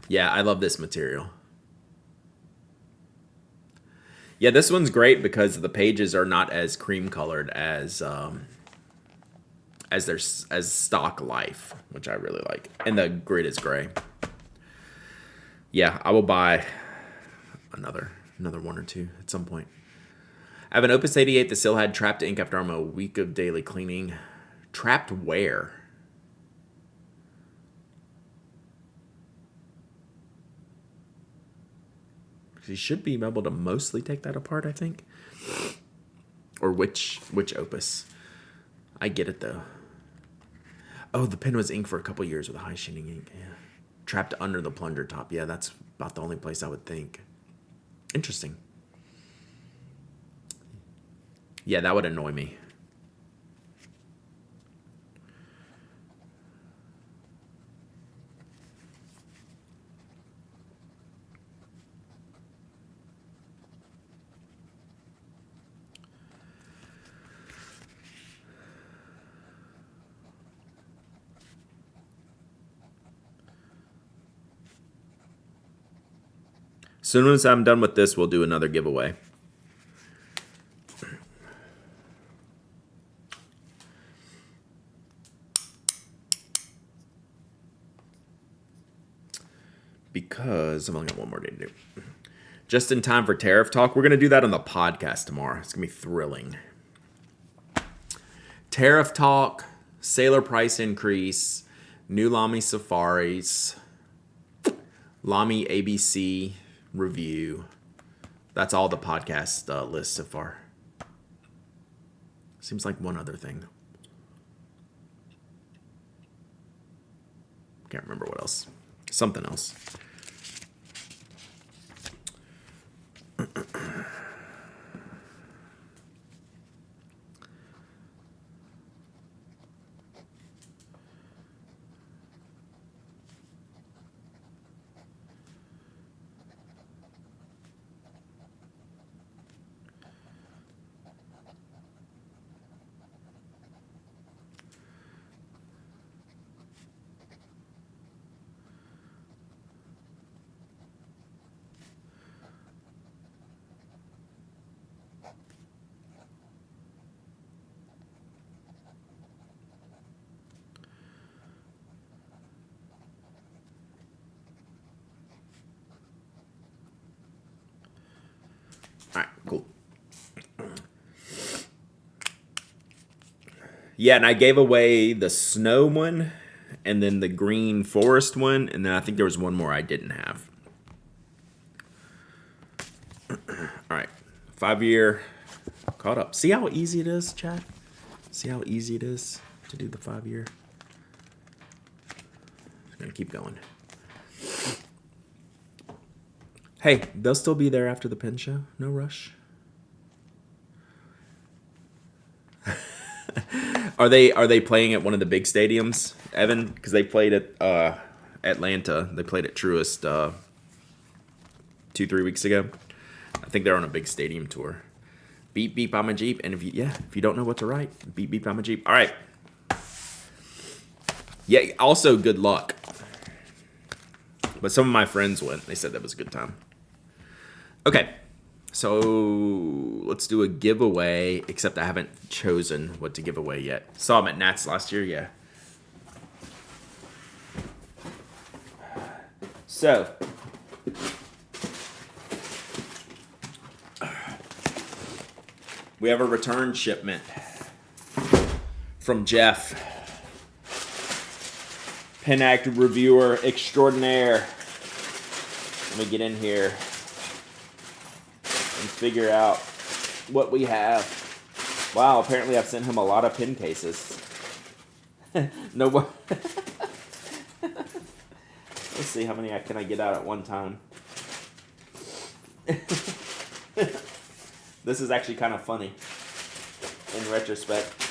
Yeah, I love this material. Yeah, this one's great because the pages are not as cream colored as stock life, which I really like, and the grid is gray. Yeah, I will buy another one or two at some point. I have an Opus 88 that still had trapped ink after a week of daily cleaning. Trapped where? You should be able to mostly take that apart, I think. Or which Opus? I get it though. Oh, the pen was ink for a couple years with a high sheening ink. Yeah. Trapped under the plunger top. Yeah, that's about the only place I would think. Interesting. Yeah, that would annoy me. As soon as I'm done with this, we'll do another giveaway. Because I've only got one more day to do. Just in time for tariff talk. We're going to do that on the podcast tomorrow. It's going to be thrilling. Tariff talk, sailor price increase, new Lamy safaris, Lamy ABC review. That's all the podcast list so far. Seems like one other thing. Can't remember what else. Something else. All right, cool. Yeah, and I gave away the snow one and then the green forest one, and then I think there was one more I didn't have. All right, 5-year caught up. See how easy it is, chat? See how easy it is to do the 5-year? Just gonna keep going. Hey, they'll still be there after the pen show. No rush. Are they playing at one of the big stadiums, Evan? Because they played at Atlanta. They played at Truist 2-3 weeks ago. I think they're on a big stadium tour. Beep beep, I'm a Jeep. And if you don't know what to write, beep beep, I'm a Jeep. All right. Yeah. Also, good luck. But some of my friends went. They said that was a good time. Okay. So let's do a giveaway, except I haven't chosen what to give away yet. Saw him at Nats last year, yeah. So, we have a return shipment from Jeff. Pen Act reviewer extraordinaire. Let me get in here and figure out what we have. Wow, apparently I've sent him a lot of pen cases. No one. Let's see how many can I get out at one time. This is actually kind of funny in retrospect.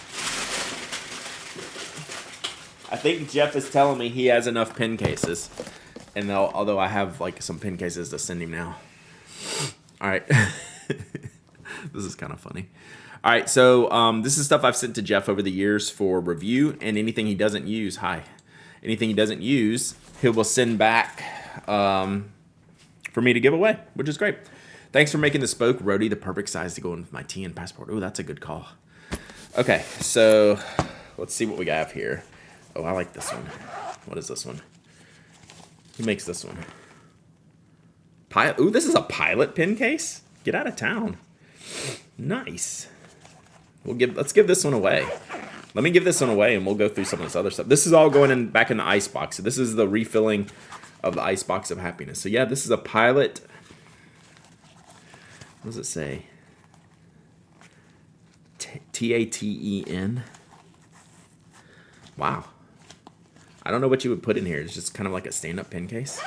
I think Jeff is telling me he has enough pen cases. And although I have like some pen cases to send him now. All right. This is kind of funny. All right, so this is stuff I've sent to Jeff over the years for review, and anything he doesn't use, anything he doesn't use, he will send back for me to give away, which is great. Thanks for making the spoke Rhodey the perfect size to go in with my tea and passport. Oh, that's a good call. Okay, so let's see what we have here. Oh, I like this one. What is this one? Who makes this one? Ooh, this is a Pilot pen case? Get out of town. Nice. Let's give this one away. Let me give this one away, and we'll go through some of this other stuff. This is all going back in the Icebox. So this is the refilling of the Icebox of happiness. So yeah, this is a Pilot. What does it say? Taten. Wow. I don't know what you would put in here. It's just kind of like a stand-up pen case.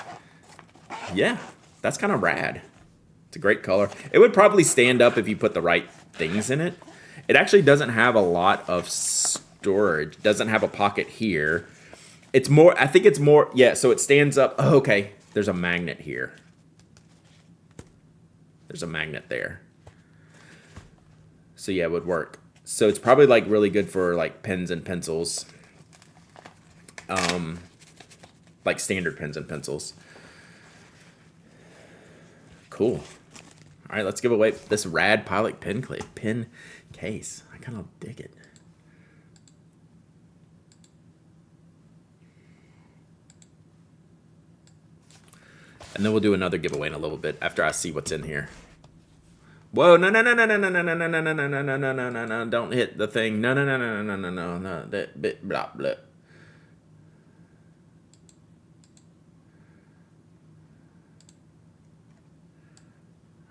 Yeah, that's kind of rad. It's a great color. It would probably stand up if you put the right things in it. It actually doesn't have a lot of storage. It doesn't have a pocket here. It's more, I think it's more, yeah, so it stands up. Oh, okay, there's a magnet here. There's a magnet there. So yeah, it would work. So it's probably like really good for like pens and pencils. Like standard pens and pencils. Cool. All right, let's give away this rad Pilot pen case. I kind of dig it. And then we'll do another giveaway in a little bit after I see what's in here. Whoa, no, no, no, no, no, no, no, no, no, no, no, no, no, no, no, no, no, don't hit the thing. No, no, no, no, no, no, no, no, that bit, blah, blah.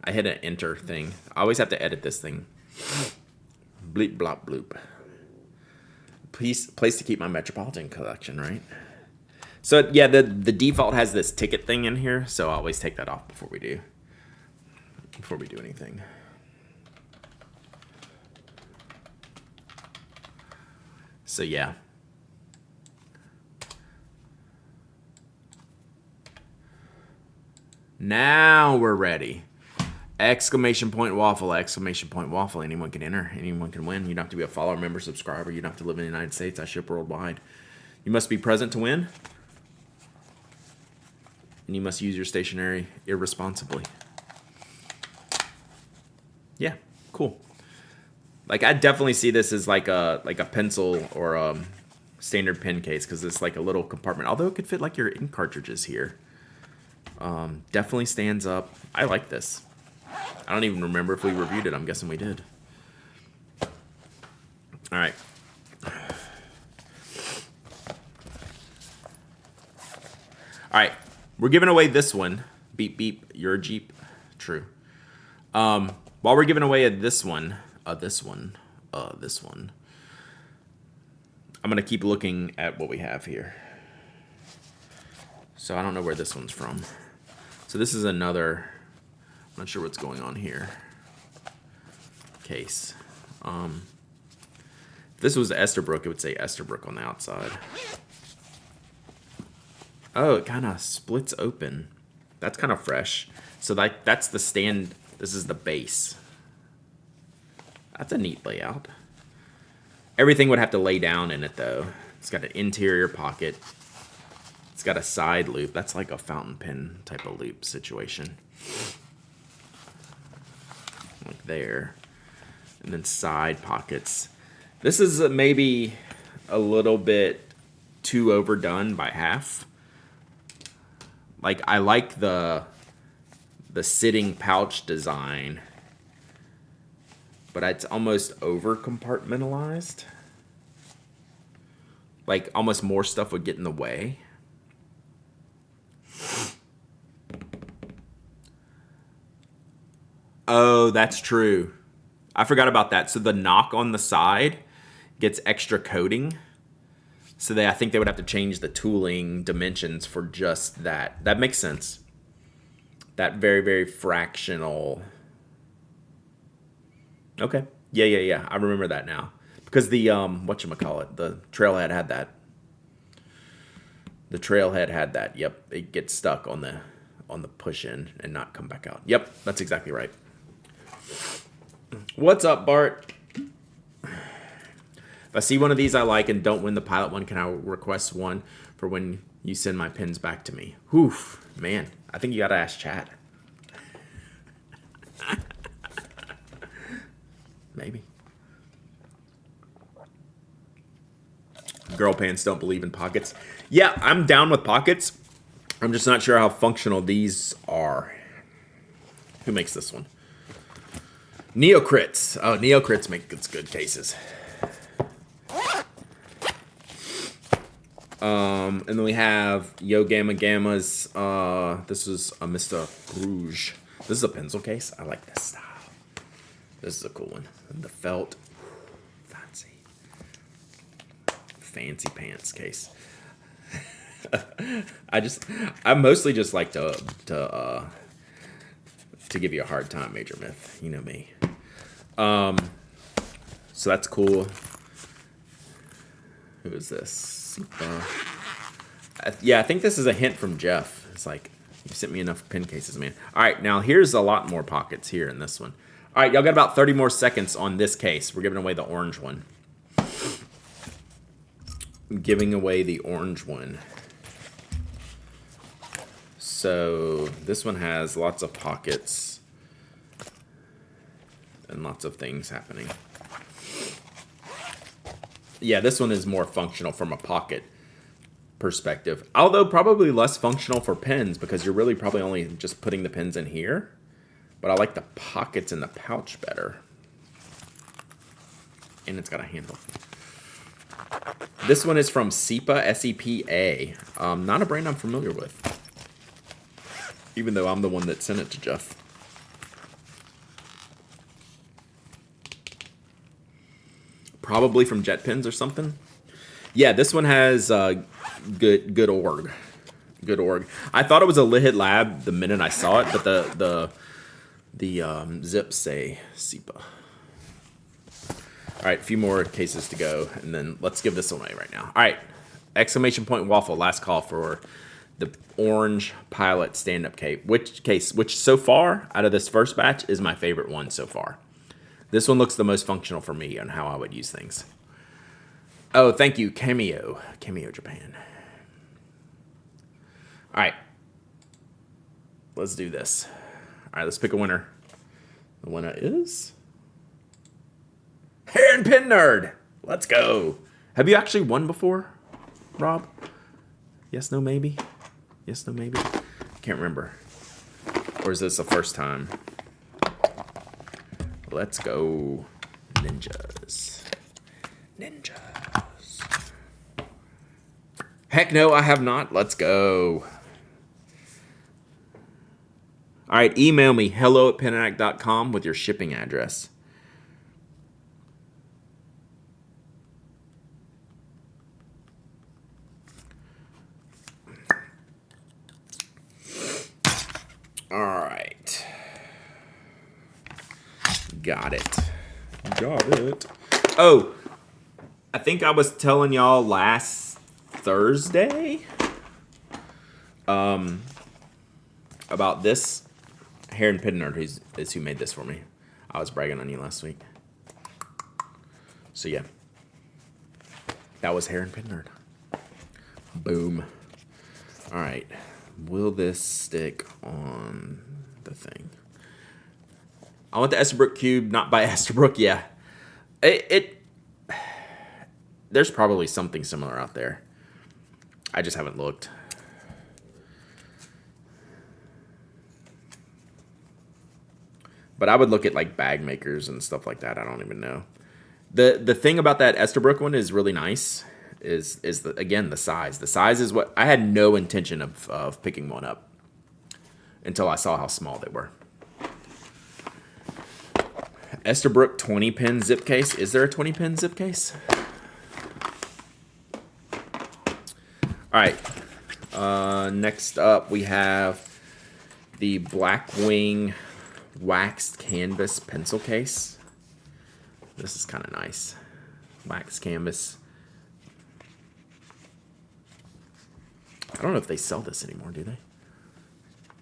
I hit an enter thing. I always have to edit this thing. Bleep, blop, bloop. Place to keep my Metropolitan collection, right? So, yeah, the default has this ticket thing in here, so I always take that off before we do anything. So, yeah. Now we're ready. Exclamation point waffle, exclamation point waffle. Anyone can enter. Anyone can win. You don't have to be a follower, member, subscriber. You don't have to live in the United States. I ship worldwide. You must be present to win. And you must use your stationery irresponsibly. Yeah, cool. Like, I definitely see this as like a pencil or a standard pen case because it's like a little compartment. Although it could fit like your ink cartridges here. Definitely stands up. I like this. I don't even remember if we reviewed it. I'm guessing we did. All right. All right. We're giving away this one. Beep, beep. You're a Jeep. True. While we're giving away this one, I'm going to keep looking at what we have here. So I don't know where this one's from. So this is another... I'm not sure what's going on here. Case. If this was Esterbrook, it would say Esterbrook on the outside. Oh, it kind of splits open. That's kind of fresh. So that's the stand. This is the base. That's a neat layout. Everything would have to lay down in it, though. It's got an interior pocket. It's got a side loop. That's like a fountain pen type of loop situation. Like there. And then side pockets. This is maybe a little bit too overdone by half. Like, I like the sitting pouch design, but it's almost over compartmentalized. Like, almost more stuff would get in the way. Oh, that's true. I forgot about that. So the knock on the side gets extra coating. So I think they would have to change the tooling dimensions for just that. That makes sense. That very, very fractional. Okay. Yeah. I remember that now. Because the whatchamacallit, the trailhead had that. The trailhead had that. Yep. It gets stuck on the push in and not come back out. Yep, that's exactly right. What's up, Bart? If I see one of these I like and don't win the pilot one, can I request one for when you send my pins back to me? Oof, man. I think you gotta ask chat. Maybe. Girl pants don't believe in pockets. Yeah, I'm down with pockets. I'm just not sure how functional these are. Who makes this one? Neocrits. Oh, Neocrits make good cases. And then we have Yo Gamma Gammas. This is a Mr. Rouge. This is a pencil case. I like this style. This is a cool one. And the felt. Fancy pants case. I mostly just like to give you a hard time, Major Myth. You know me. So that's cool. Who is this? Yeah, I think this is a hint from Jeff. It's like, you sent me enough pin cases, man. All right, now here's a lot more pockets here in this one. All right, y'all got about 30 more seconds on this case. We're giving away the orange one. Giving away the orange one. So this one has lots of pockets and lots of things happening. Yeah, this one is more functional from a pocket perspective, although probably less functional for pins because you're really probably only just putting the pins in here. But I like the pockets in the pouch better. And it's got a handle. This one is from SEPA, S-E-P-A. Not a brand I'm familiar with. Even though I'm the one that sent it to Jeff. Probably from Jet Pins or something. Yeah, this one has good org. Good org. I thought it was a Lit Lab the minute I saw it, but the zips say SEPA. All right, a few more cases to go, and then let's give this away right now. All right, exclamation point waffle, last call for the orange pilot stand-up cape. Which so far, out of this first batch, is my favorite one so far. This one looks the most functional for me on how I would use things. Oh, thank you, Cameo Japan. All right, let's do this. All right, let's pick a winner. The winner is Hair and Pin Nerd. Let's go. Have you actually won before, Rob? Yes, no, maybe. Yes, no, maybe. Can't remember. Or is this the first time? Let's go, ninjas. Ninjas. Heck no, I have not. Let's go. All right, email me, hello@penanac.com with your shipping address. All right. Got it. Oh, I think I was telling y'all last Thursday about this. Hair and Pin Nerd is who made this for me. I was bragging on you last week. So yeah. That was Hair and Pin Nerd. Boom. All right. Will this stick on the thing? I want the Estabrook Cube, not by Estabrook, yeah. There's probably something similar out there. I just haven't looked. But I would look at like bag makers and stuff like that. I don't even know. The thing about that Estabrook one is really nice. Is again the size. The size is what I had no intention of picking one up until I saw how small they were. Esterbrook 20 pin zip case. Is there a 20 pin zip case? All right. Next up, we have the Blackwing waxed canvas pencil case. This is kind of nice. Waxed canvas. I don't know if they sell this anymore, do they?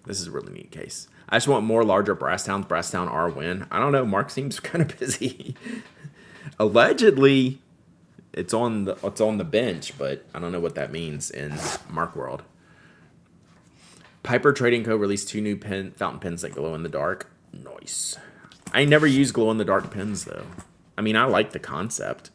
This is a really neat case. I just want more larger Brasstowns. Brasstown R win. I don't know. Mark seems kind of busy. Allegedly, it's on the bench, but I don't know what that means in Mark world. Piper Trading Co. released 2 new fountain pens that glow in the dark. Nice. I never use glow in the dark pens though. I mean, I like the concept.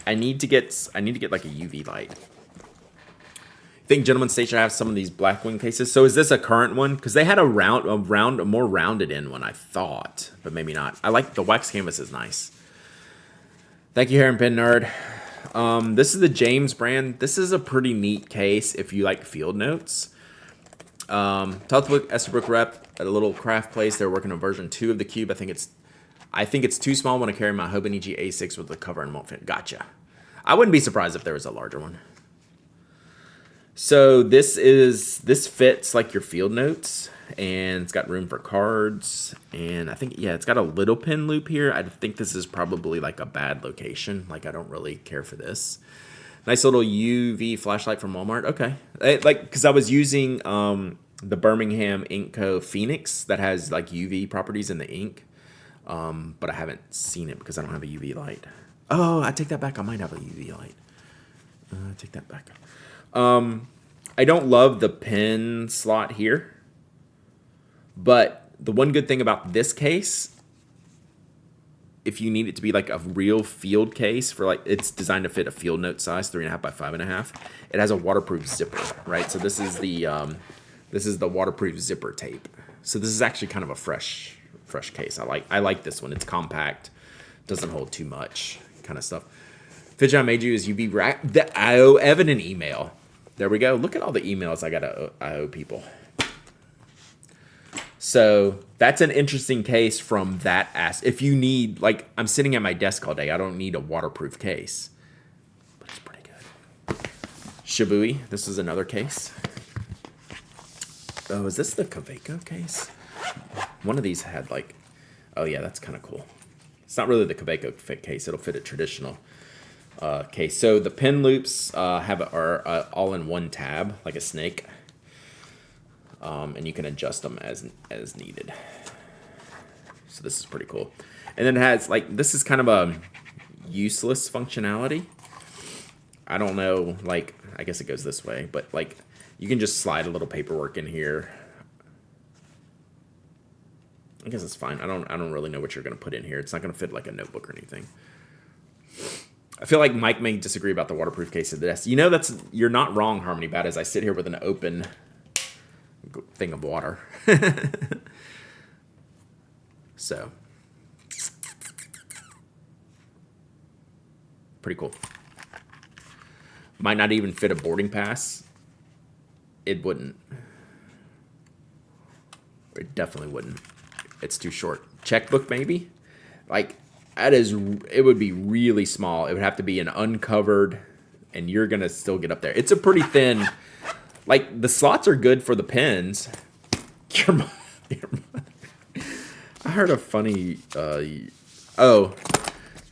I need to get like a UV light. I think Gentleman Station has some of these Blackwing cases. So is this a current one? Because they had a more rounded in one, I thought, but maybe not. I like the wax canvas is nice. Thank you, Hair and Pin Nerd. This is the James brand. This is a pretty neat case if you like field notes. Toughbook Esterbrook rep at a little craft place. They're working on version 2 of the cube. I think it's too small when I carry my Hobonichi A6 with the cover and won't fit. Gotcha. I wouldn't be surprised if there was a larger one. So this fits like your field notes, and it's got room for cards, and I think, yeah, it's got a little pin loop here. I think this is probably like a bad location. Like, I don't really care for this. Nice little UV flashlight from Walmart. Okay. Because I was using the Birmingham Ink Co. Phoenix that has like UV properties in the ink, but I haven't seen it because I don't have a UV light. Oh, I take that back. I might have a UV light. Take that back. I don't love the pen slot here, but the one good thing about this case, if you need it to be like a real field case for like, it's designed to fit a field note size, 3.5 by 5.5. It has a waterproof zipper, right? So this is the waterproof zipper tape. So this is actually kind of a fresh case. I like this one. It's compact, doesn't hold too much kind of stuff. Fidget I made you is UV rack. I owe Evan an email. There we go. Look at all the emails I owe people. So that's an interesting case from that aspect. If you need, like, I'm sitting at my desk all day. I don't need a waterproof case. But it's pretty good. Shibui. This is another case. Oh, is this the Kaweco case? One of these had like, oh yeah, that's kind of cool. It's not really the Kaweco fit case. It'll fit a traditional case. So the pin loops are all in one tab, like a snake. And you can adjust them as needed. So this is pretty cool. And then it has, like, this is kind of a useless functionality. I don't know, like, I guess it goes this way, but like, you can just slide a little paperwork in here. I guess it's fine. I don't really know what you're gonna put in here. It's not gonna fit like a notebook or anything. I feel like Mike may disagree about the waterproof case of this. You know, you're not wrong, Harmony Bad, as I sit here with an open thing of water. So, pretty cool. Might not even fit a boarding pass. It wouldn't. It definitely wouldn't. It's too short. Checkbook, maybe? Like, it would be really small. It would have to be an uncovered, and you're going to still get up there. It's a pretty thin, like, the slots are good for the pens. Your mother. I heard a funny, do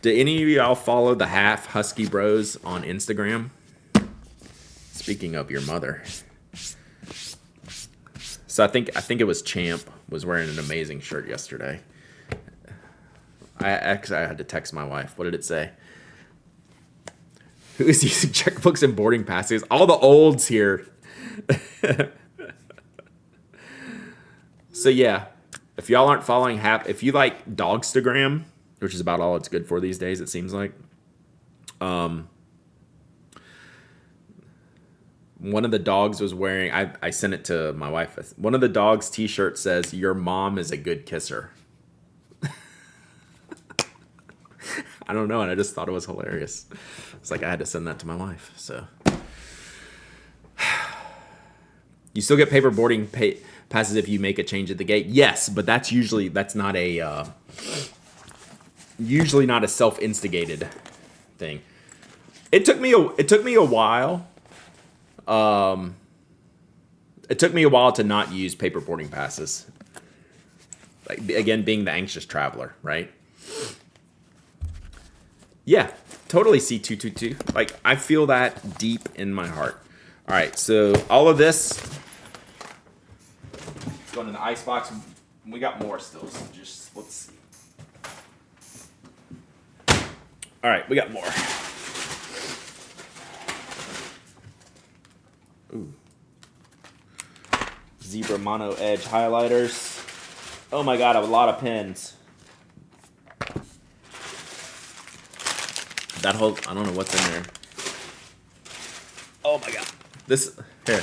any of y'all follow the Half Husky Bros on Instagram? Speaking of your mother. So I think it was Champ was wearing an amazing shirt yesterday. I had to text my wife. What did it say? Who is using checkbooks and boarding passes? All the olds here. So yeah, if y'all aren't following if you like Dogstagram, which is about all it's good for these days, it seems like. One of the dogs was wearing, I sent it to my wife. One of the dogs' t-shirt says, "Your mom is a good kisser." I don't know, and I just thought it was hilarious. It's like I had to send that to my wife. So you still get paper boarding passes if you make a change at the gate. Yes, but that's not a usually not a self-instigated thing. It took me a while. It took me a while to not use paper boarding passes. Like, again, being the anxious traveler, right? Yeah, totally C222. Like, I feel that deep in my heart. All right, so all of this is going in the Icebox. We got more still, so just let's see. All right, we got more. Ooh. Zebra Mono Edge highlighters. Oh my god, a lot of pens. That whole, I don't know what's in there. Oh my god. This, here.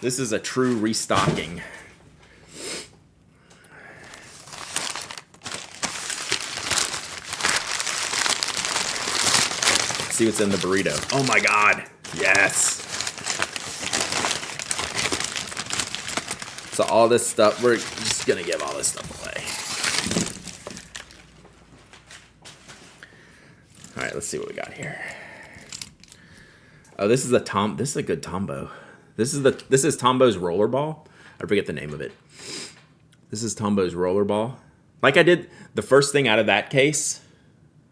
This is a true restocking. See what's in the burrito. Oh my god. Yes. So all this stuff, we're just gonna give all this stuff away. All right, let's see what we got here. Oh, this is a good Tombow. This is Tombow's rollerball. I forget the name of it. This is Tombow's rollerball. Like I did the first thing out of that case,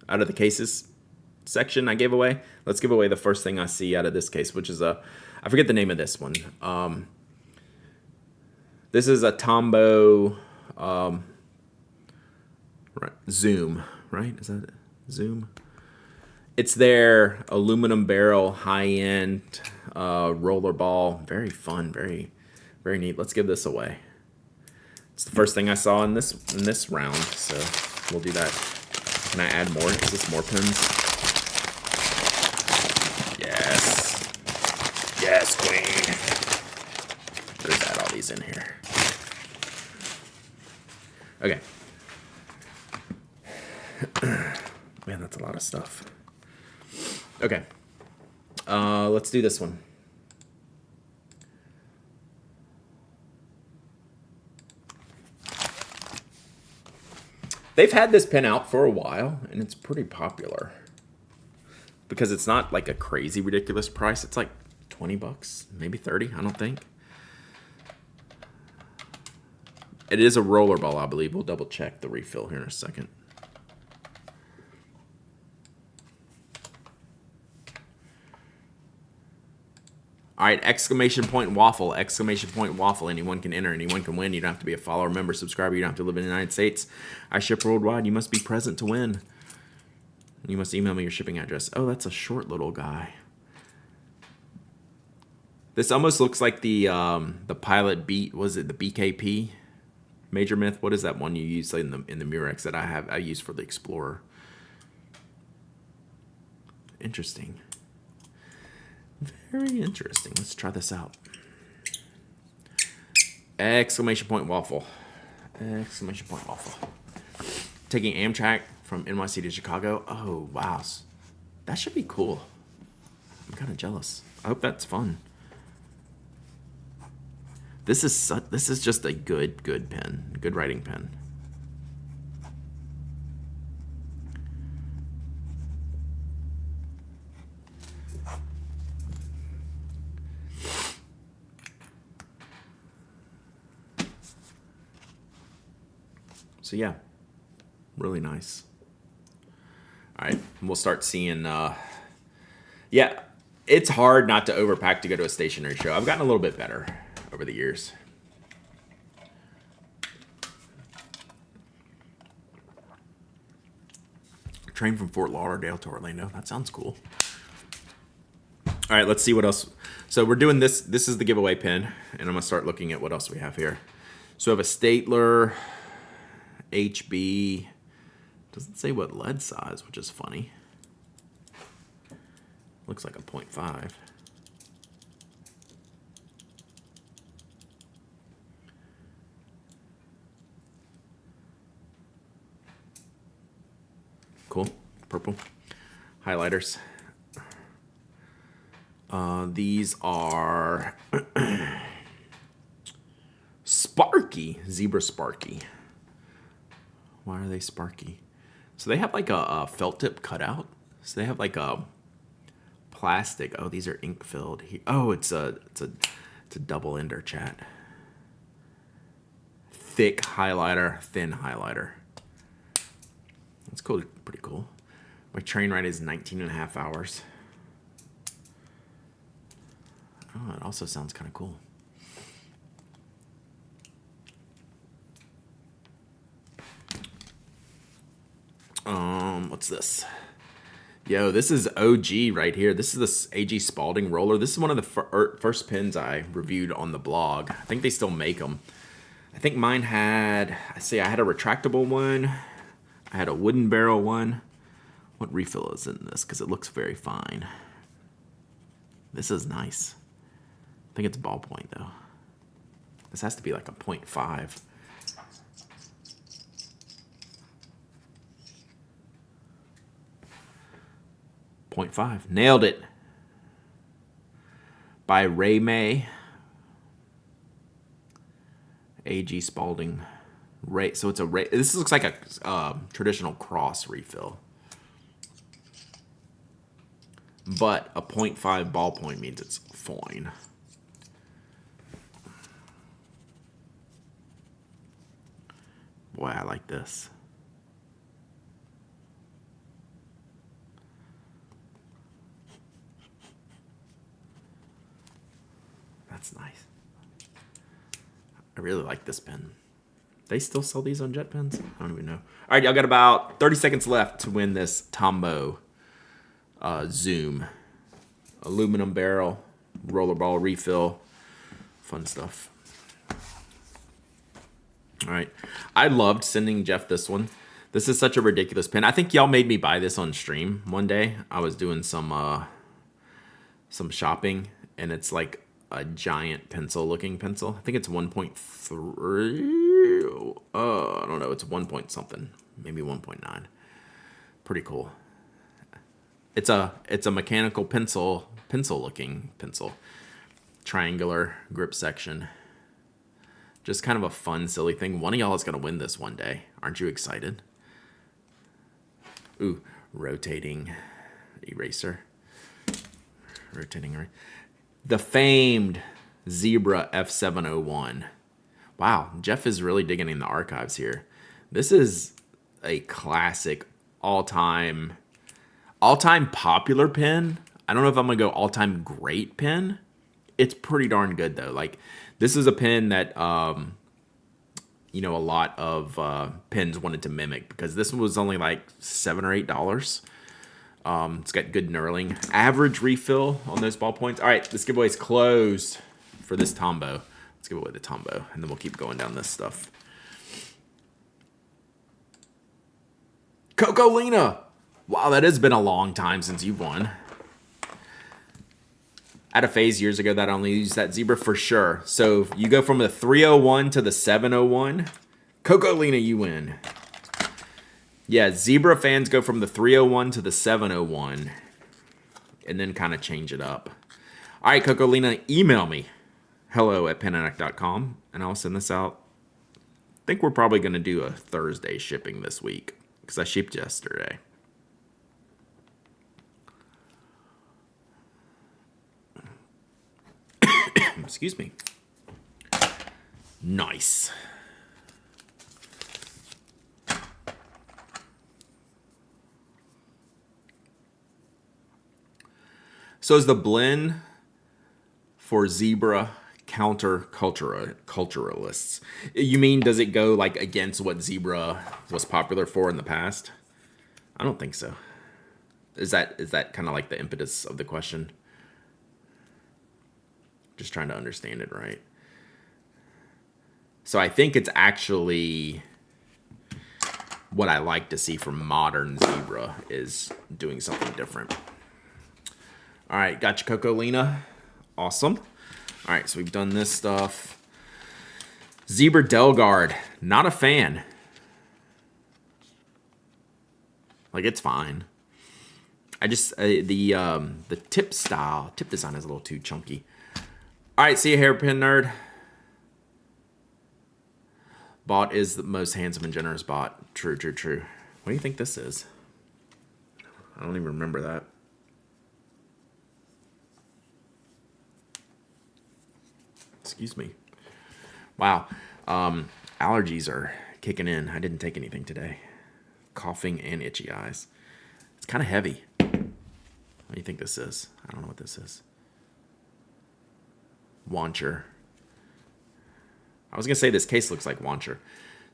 out of the cases section I gave away. Let's give away the first thing I see out of this case, which is I forget the name of this one. This is a Tombow Zoom, right? Is that it? Zoom? It's their aluminum barrel high-end rollerball. Very fun, very, very neat. Let's give this away. It's the first thing I saw in this round, so we'll do that. Can I add more? Is this more pins? Yes. Yes, queen. Let's add all these in here. Okay. Man, that's a lot of stuff. Okay. Let's do this one. They've had this pen out for a while, and it's pretty popular. Because it's not like a crazy ridiculous price. It's like 20 bucks, maybe 30, I don't think. It is a rollerball, I believe. We'll double check the refill here in a second. All right, exclamation point waffle, exclamation point waffle. Anyone can enter, anyone can win. You don't have to be a follower, member, subscriber. You don't have to live in the United States. I ship worldwide. You must be present to win. You must email me your shipping address. Oh, that's a short little guy. This almost looks like the Pilot Beat. Was it the BKP? Major Myth. What is that one you use in the Murex that I use for the Explorer? Interesting. Very interesting. Let's try this out. Exclamation point waffle. Exclamation point waffle. Taking Amtrak from NYC to Chicago. Oh, wow. That should be cool. I'm kind of jealous. I hope that's fun. This is just a good pen. Good writing pen. So yeah, really nice. All right, we'll start seeing. Yeah, it's hard not to overpack to go to a stationery show. I've gotten a little bit better over the years. Train from Fort Lauderdale to Orlando. That sounds cool. All right, let's see what else. So we're doing this. This is the giveaway pin, and I'm gonna start looking at what else we have here. So we have a Statler. HB doesn't say what lead size, which is funny. Looks like a 0.5. Cool. Purple highlighters. These are Sparky, Zebra Sparky. Why are they Sparky? So they have like a felt tip cutout. So they have like a plastic. Oh, these are ink filled. Oh, it's a double ender, chat. Thick highlighter, thin highlighter. That's cool, pretty cool. My train ride is 19 and a half hours. Oh, it also sounds kind of cool. What's this? Yo, this is OG right here. This is the AG Spalding roller. This is one of the first pins I reviewed on the blog. I think they still make them. I think mine had, I had a retractable one. I had a wooden barrel one. What refill is in this? Because it looks very fine. This is nice. I think it's ballpoint though. This has to be like a 0.5. Nailed it. By Ray May. AG Spalding. Ray. So it's a Ray. This looks like a traditional cross refill. But a 0.5 ballpoint means it's fine. Boy, I like this. That's nice. I really like this pen. They still sell these on jet pens? I don't even know. All right, y'all got about 30 seconds left to win this Tombow Zoom. Aluminum barrel, rollerball refill, fun stuff. All right. I loved sending Jeff this one. This is such a ridiculous pen. I think y'all made me buy this on stream one day. I was doing some shopping, and it's like a giant pencil-looking pencil. I think it's 1.3. I don't know. It's 1 point something. Maybe 1.9. Pretty cool. It's a mechanical pencil-looking pencil. Triangular grip section. Just kind of a fun, silly thing. One of y'all is going to win this one day. Aren't you excited? Ooh, rotating eraser. Rotating eraser. The famed Zebra F701. Wow, Jeff is really digging in the archives here. This is a classic all-time popular pen. I don't know if I'm going to go all-time great pen. It's pretty darn good, though. Like, this is a pen that, you know, a lot of pens wanted to mimic because this one was only like $7 or $8. It's got good knurling. Average refill on those ballpoints. All right, this giveaway is closed for this Tombow. Let's give away the Tombow, and then we'll keep going down this stuff. Coco Lena. Wow, that has been a long time since you've won. I had a phase years ago that I only used that Zebra for sure. So you go from the 301 to the 701. Coco Lena, you win. Yeah, Zebra fans go from the 301 to the 701 and then kind of change it up. All right, Coco Lena, email me. hello@penaddict.com, and I'll send this out. I think we're probably going to do a Thursday shipping this week because I shipped yesterday. Excuse me. Nice. So is the blend for Zebra culturalists? You mean, does it go like against what Zebra was popular for in the past? I don't think so. Is that kind of like the impetus of the question? Just trying to understand it right. So I think it's actually what I like to see from modern Zebra is doing something different. All right, got you, Coco Lena. Awesome. All right, so we've done this stuff. Zebra Delgard, not a fan. Like, it's fine. I just the tip design is a little too chunky. All right, see you, hairpin nerd. Bot is the most handsome and generous bot. True, true, true. What do you think this is? I don't even remember that. Excuse me. Wow. Allergies are kicking in. I didn't take anything today. Coughing and itchy eyes. It's kind of heavy. What do you think this is? I don't know what this is. Wancher. I was going to say this case looks like Wancher.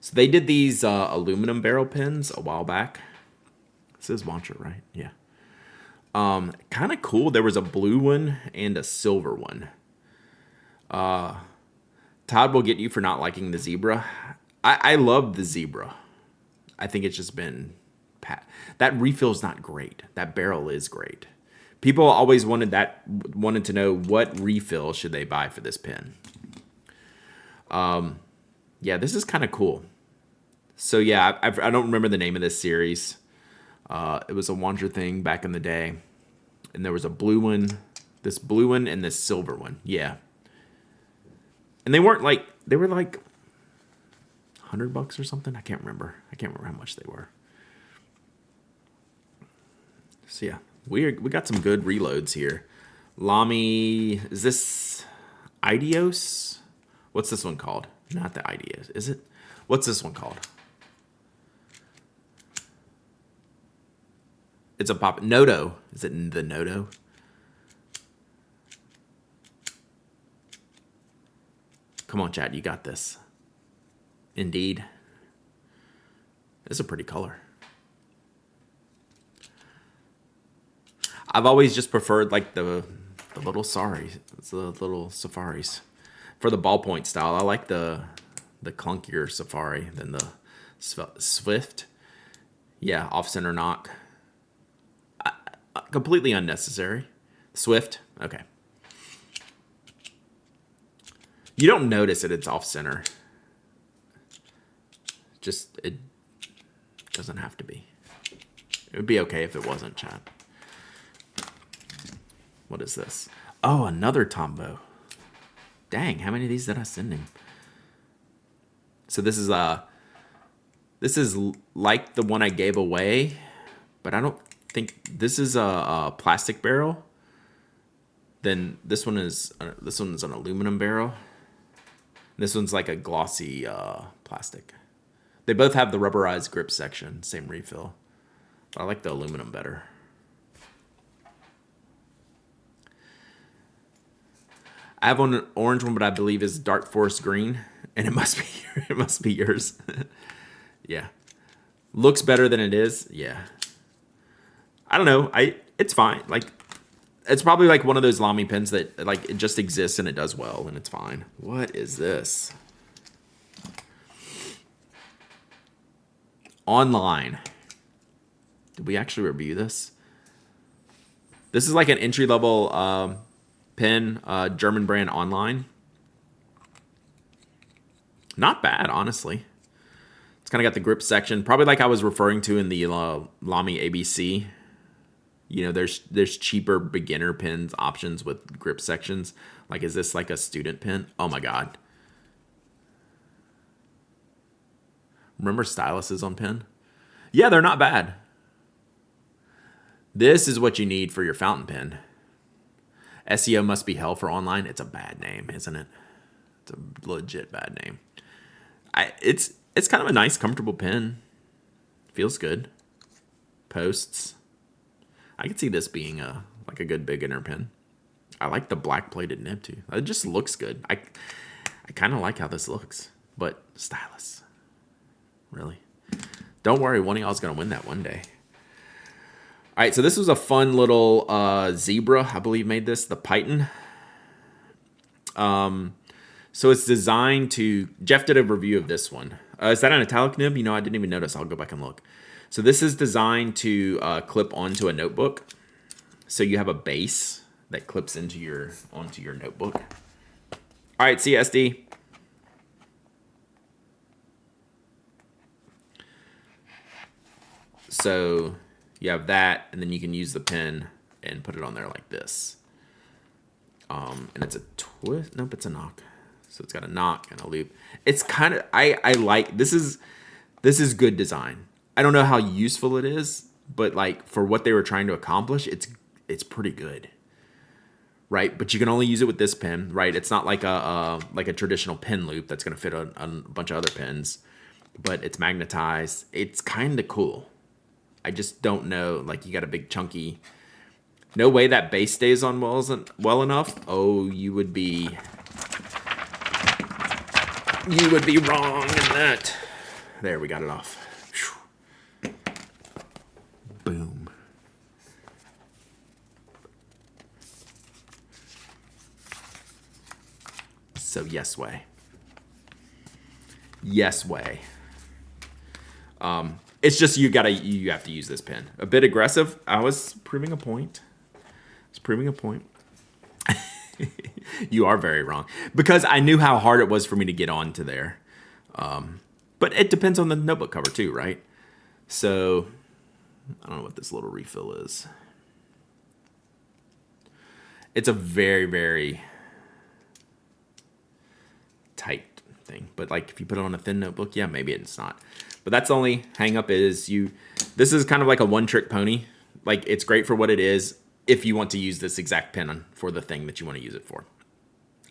So they did these aluminum barrel pins a while back. This is Wancher, right? Yeah. Kind of cool. There was a blue one and a silver one. Todd will get you for not liking the zebra. I love the zebra. I think it's just been... That refill's not great. That barrel is great. People always wanted to know what refill should they buy for this pen. Yeah, this is kind of cool. So yeah, I don't remember the name of this series. It was a Wancher thing back in the day. And there was a blue one, this blue one, and this silver one. Yeah. And they were like $100 or something. I can't remember how much they were. So yeah, we got some good reloads here. Lamy, is this Ideos? What's this one called? Not the Ideos, is it? What's this one called? It's a pop. Noto. Is it the Noto? Come on, chat. You got this. Indeed. It's a pretty color. I've always just preferred like the little safaris. For the ballpoint style, I like the clunkier safari than the Swift. Yeah, off-center knock. Completely unnecessary. Swift, okay. You don't notice that it's off-center. Just, it doesn't have to be. It would be okay if it wasn't, chat. What is this? Oh, another Tombow. Dang, how many of these did I send him? So this is like the one I gave away, but I don't think this is a plastic barrel. Then this one is an aluminum barrel. This one's like a glossy plastic. They both have the rubberized grip section, same refill. I like the aluminum better. I have an orange one, but I believe is Dark Forest green, and it must be yours. Yeah, looks better than it is. Yeah, I don't know. It's fine. Like, it's probably like one of those Lamy pens that like it just exists and it does well and it's fine. What is this? Online. Did we actually review this? This is like an entry level pen, German brand online. Not bad, honestly. It's kind of got the grip section, probably like I was referring to in the Lamy ABC. You know, there's cheaper beginner pens options with grip sections. Like, is this like a student pen? Oh my god. Remember styluses on pen? Yeah, they're not bad. This is what you need for your fountain pen. SEO must be hell for online. It's a bad name, isn't it? It's a legit bad name. It's kind of a nice, comfortable pen. Feels good. Posts. I could see this being like a good beginner pen. I like the black plated nib too. It just looks good. I kind of like how this looks. But stylus. Really? Don't worry, one of y'all is going to win that one day. All right, so this was a fun little zebra, I believe, made this, the Python. So it's designed to... Jeff did a review of this one. Is that an metallic nib? You know, I didn't even notice. I'll go back and look. So this is designed to clip onto a notebook. So you have a base that clips onto your notebook. All right, see you, SD. So... You have that, and then you can use the pin and put it on there like this. And it's a twist. Nope, it's a knock. So it's got a knock and a loop. It's kind of I like this is good design. I don't know how useful it is, but like for what they were trying to accomplish, it's pretty good. Right, but you can only use it with this pin, right? It's not like a traditional pin loop that's gonna fit on a bunch of other pins, but it's magnetized. It's kind of cool. I just don't know, like you got a big chunky. No way that base stays on well enough. Oh, you would be wrong in that. There, we got it off. Whew. Boom. So yes way. Yes way. It's just you have to use this pin. A bit aggressive. I was proving a point. You are very wrong. Because I knew how hard it was for me to get onto there. But it depends on the notebook cover too, right? So I don't know what this little refill is. It's a very, very tight thing. But like if you put it on a thin notebook, yeah, maybe it's not. But that's the only hang up is this is kind of like a one-trick pony. Like it's great for what it is if you want to use this exact pin for the thing that you want to use it for.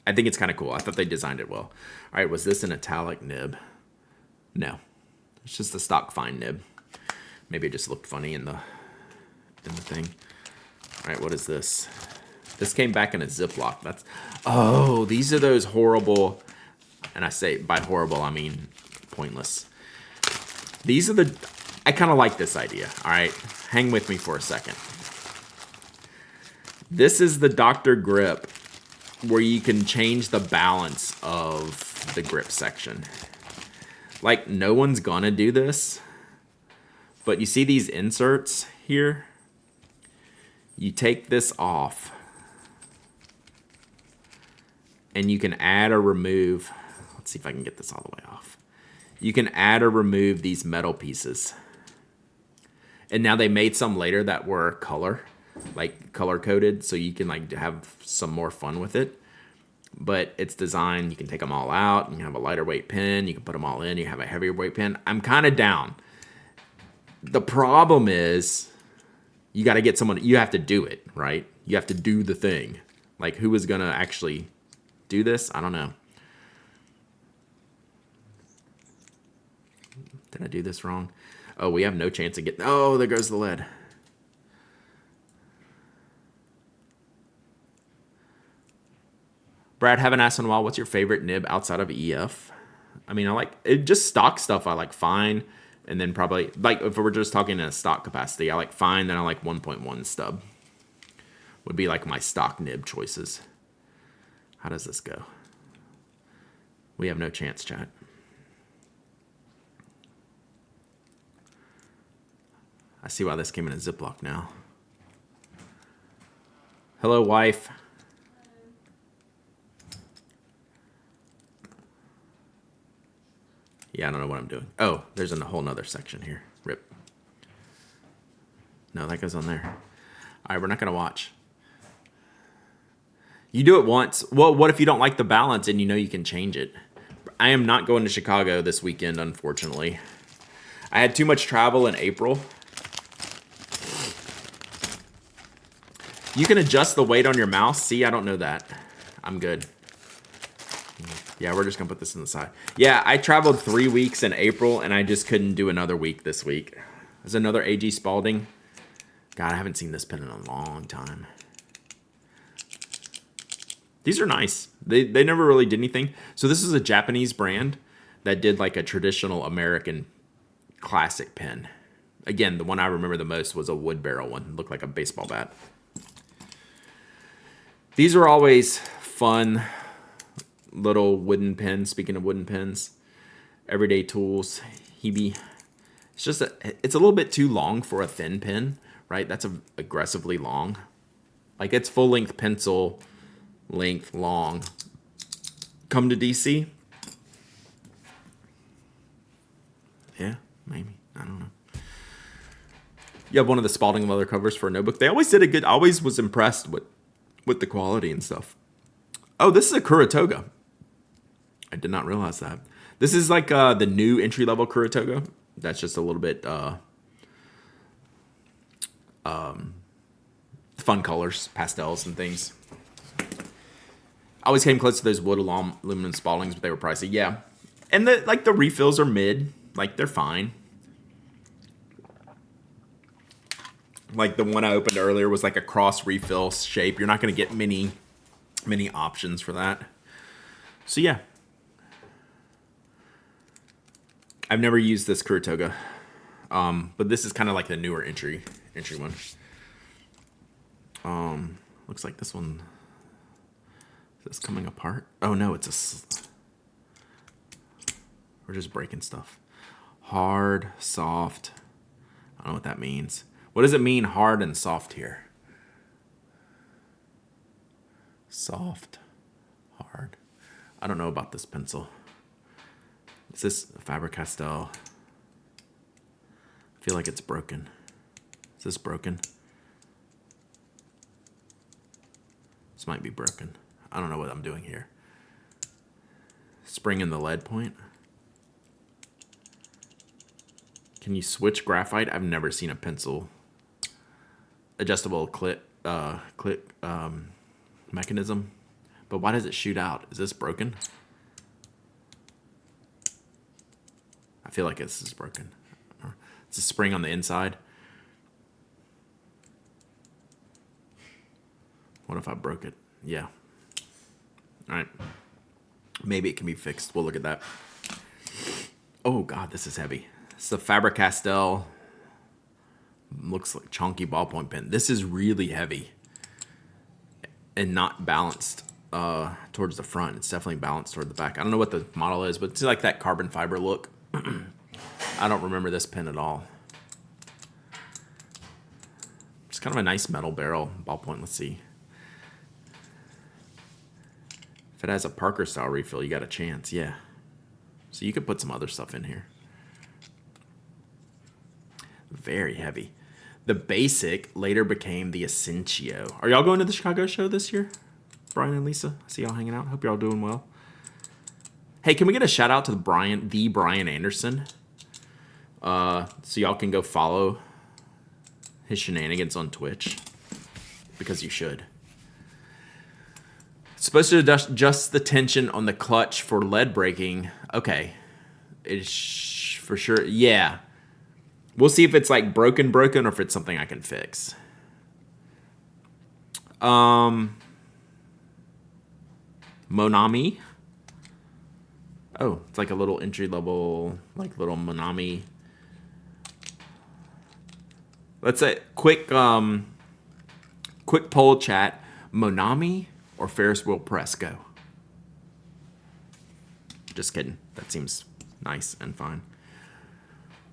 I think it's kind of cool. I thought they designed it well. All right, was this an italic nib? No. It's just a stock fine nib. Maybe it just looked funny in the thing. All right, what is this? This came back in a Ziploc. Oh, these are those horrible, and I say by horrible, I mean pointless. These are I kind of like this idea, all right? Hang with me for a second. This is the Dr. Grip where you can change the balance of the grip section. Like, no one's gonna do this, but you see these inserts here? You take this off, and you can add or remove. Let's see if I can get this all the way off. You can add or remove these metal pieces. And now they made some later that were color coded, so you can like have some more fun with it. But it's designed, you can take them all out, you can have a lighter weight pen, you can put them all in, you have a heavier weight pen. I'm kind of down. The problem is you got to get someone, you have to do it, right? You have to do the thing. Like who is going to actually do this? I don't know. Did I do this wrong? Oh, we have no chance of getting... Oh, there goes the lead. Brad, haven't asked in a while, what's your favorite nib outside of EF? I mean, I like... It just stock stuff I like fine. And then probably... Like, if we're just talking in a stock capacity, I like fine, then I like 1.1 stub. Would be like my stock nib choices. How does this go? We have no chance, chat. I see why this came in a Ziploc now. Hello, wife. Yeah, I don't know what I'm doing. Oh, there's a whole nother section here. Rip. No, that goes on there. All right, we're not going to watch. You do it once. Well, what if you don't like the balance and you know you can change it? I am not going to Chicago this weekend, unfortunately. I had too much travel in April. You can adjust the weight on your mouse. See, I don't know that. I'm good. Yeah, we're just going to put this on the side. Yeah, I traveled 3 weeks in April, and I just couldn't do another week this week. There's another A.G. Spalding. God, I haven't seen this pen in a long time. These are nice. They never really did anything. So this is a Japanese brand that did like a traditional American classic pen. Again, the one I remember the most was a wood barrel one. It looked like a baseball bat. These are always fun little wooden pens. Speaking of wooden pens, Everyday Tools, Hebe. It's just it's a little bit too long for a thin pen, right? That's aggressively long. Like it's full length pencil, length long. Come to DC. Yeah, maybe. I don't know. You have one of the Spalding leather covers for a notebook. They always did a good. I always was impressed with the quality and stuff. Oh, this is a Kuratoga. I did not realize that. This is like the new entry level Kuratoga. That's just a little bit fun colors, pastels, and things. I always came close to those wood aluminum Spaldings, but they were pricey. Yeah, and the refills are mid. Like they're fine. Like the one I opened earlier was like a cross refill shape. You're not going to get many options for that. So yeah. I've never used this Kuratoga. But this is kind of like the newer entry one. Looks like this one is this coming apart. Oh no, we're just breaking stuff. Hard, soft. I don't know what that means. What does it mean, hard and soft here? Soft, hard. I don't know about this pencil. Is this Faber-Castell? I feel like it's broken. Is this broken? This might be broken. I don't know what I'm doing here. Spring in the lead point. Can you switch graphite? I've never seen a pencil adjustable clip mechanism. But why does it shoot out? Is this broken? I feel like this is broken. It's a spring on the inside. What if I broke it? Yeah. All right. Maybe it can be fixed. We'll look at that. Oh, God, this is heavy. It's a Faber-Castell. Looks like chunky ballpoint pen. This is really heavy and not balanced towards the front. It's definitely balanced toward the back. I don't know what the model is, but it's like that carbon fiber look. I don't remember this pen at all. It's kind of a nice metal barrel ballpoint. Let's see. If it has a Parker style refill, you got a chance. Yeah. So you could put some other stuff in here. Very heavy. The Basic later became the Essentio. Are y'all going to the Chicago show this year? Brian and Lisa, I see y'all hanging out. Hope y'all doing well. Hey, can we get a shout out to the Brian Anderson? So y'all can go follow his shenanigans on Twitch. Because you should. It's supposed to adjust the tension on the clutch for lead braking. Okay. It's for sure. Yeah. We'll see if it's like broken or if it's something I can fix. Monami. Oh, it's like a little entry level, like little Monami. Let's say quick poll chat. Monami or Ferris wheel press? Go. Just kidding. That seems nice and fine.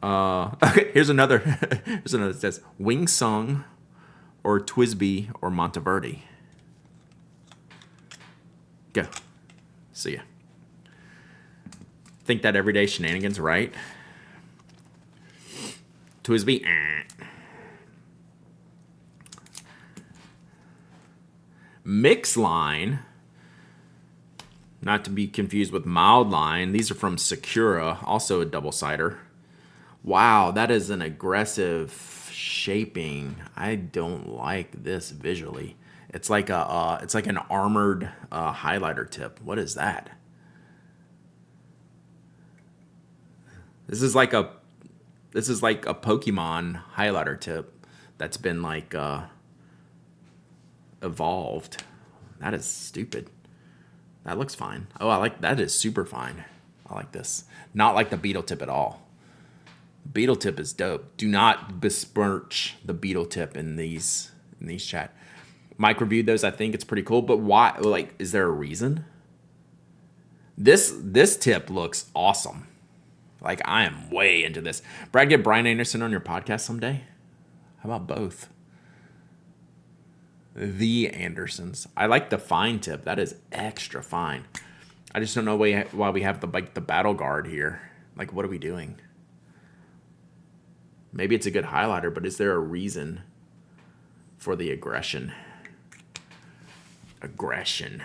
Okay, here's another. Here's another that says Wing Sung or Twisby or Monteverdi. Go. See ya. Think that everyday shenanigans, right? Twisby. Mix line. Not to be confused with Mild Line. These are from Sakura, also a double-sider. Wow, that is an aggressive shaping. I don't like this visually. It's like an armored highlighter tip. What is that? This is like a Pokemon highlighter tip that's been like evolved. That is stupid. That looks fine. Oh, I like that. Is super fine. I like this. Not like the Beetle tip at all. Beetle tip is dope. Do not besmirch the Beetle tip in these chat. Mike reviewed those. I think it's pretty cool. But why? Like, is there a reason? This tip looks awesome. Like, I am way into this. Brad, get Brian Anderson on your podcast someday. How about both? The Andersons. I like the fine tip. That is extra fine. I just don't know why we have the battle guard here. Like, what are we doing? Maybe it's a good highlighter, but is there a reason for the aggression? Aggression.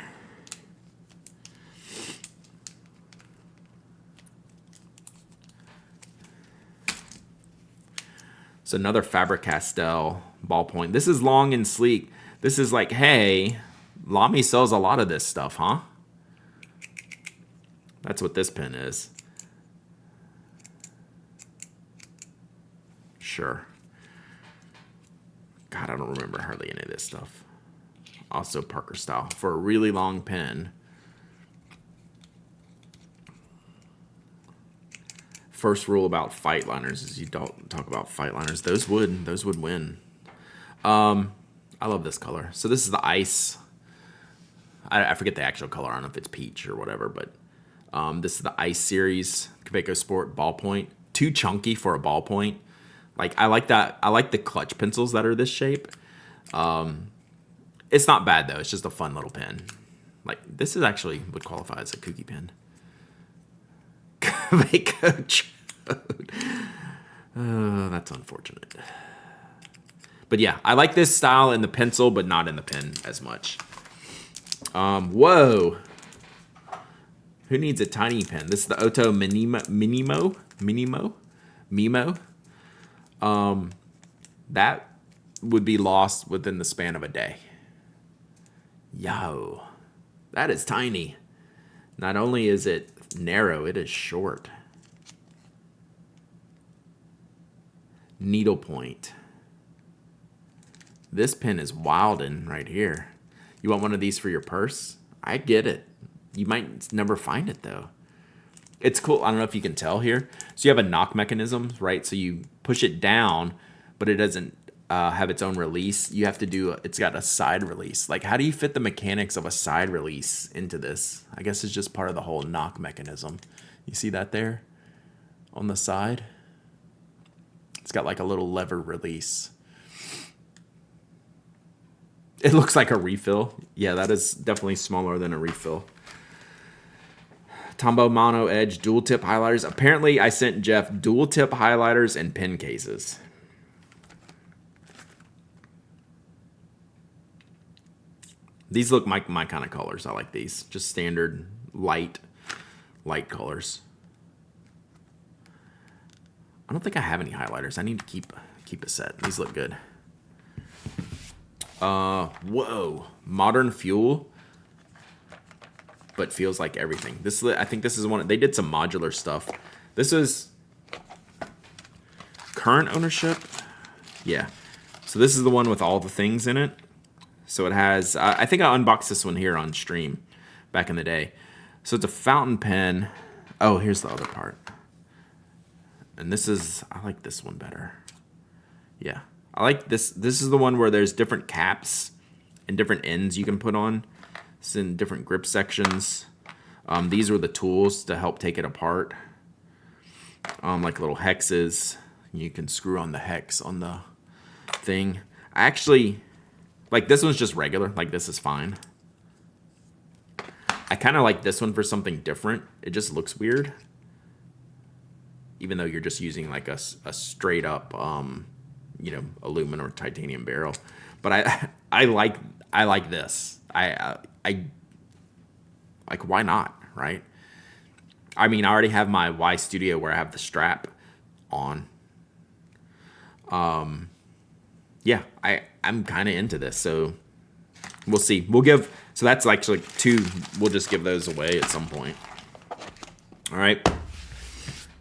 So another Faber-Castell ballpoint. This is long and sleek. This is like, hey, Lamy sells a lot of this stuff, huh? That's what this pen is. Sure. God, I don't remember hardly any of this stuff. Also Parker style for a really long pen. First rule about fight liners is you don't talk about fight liners. Those would win. I love this color. So this is the ice. I forget the actual color. I don't know if it's peach or whatever, but this is the Ice series Kaweco Sport ballpoint. Too chunky for a ballpoint. Like I like that. I like the clutch pencils that are this shape. It's not bad though. It's just a fun little pen. Like this is actually would qualify as a kooky pen. Kaweco Chode. Oh, that's unfortunate. But yeah, I like this style in the pencil, but not in the pen as much. Whoa. Who needs a tiny pen? This is the Otto Minimo. That would be lost within the span of a day. Yo. That is tiny. Not only is it narrow, it is short. Needlepoint. This pen is wildin' right here. You want one of these for your purse? I get it. You might never find it though. It's cool. I don't know if you can tell here. So you have a knock mechanism, right? So you push it down, but it doesn't have its own release. You have to do, it's got a side release. Like how do you fit the mechanics of a side release into this? I guess it's just part of the whole knock mechanism. You see that there on the side? It's got like a little lever release. It looks like a refill. Yeah, that is definitely smaller than a refill. Tombow Mono Edge dual tip highlighters. Apparently, I sent Jeff dual tip highlighters and pen cases. These look my kind of colors. I like these. Just standard light colors. I don't think I have any highlighters. I need to keep a set. These look good. Whoa. Modern Fuel. But feels like everything. I think this is one. They did some modular stuff. This is current ownership. Yeah. So this is the one with all the things in it. So it has, I think I unboxed this one here on stream back in the day. So it's a fountain pen. Oh, here's the other part. And this is, I like this one better. Yeah. I like this. This is the one where there's different caps and different ends you can put on. It's in different grip sections. These are the tools to help take it apart. Like little hexes. You can screw on the hex on the thing. I actually, like this one's just regular. Like this is fine. I kind of like this one for something different. It just looks weird. Even though you're just using like a straight up, you know, aluminum or titanium barrel. But I like this. I like, why not, right? I mean, I already have my Y Studio where I have the strap on. Yeah, I'm kind of into this, so we'll see. So that's actually two. We'll just give those away at some point. All right,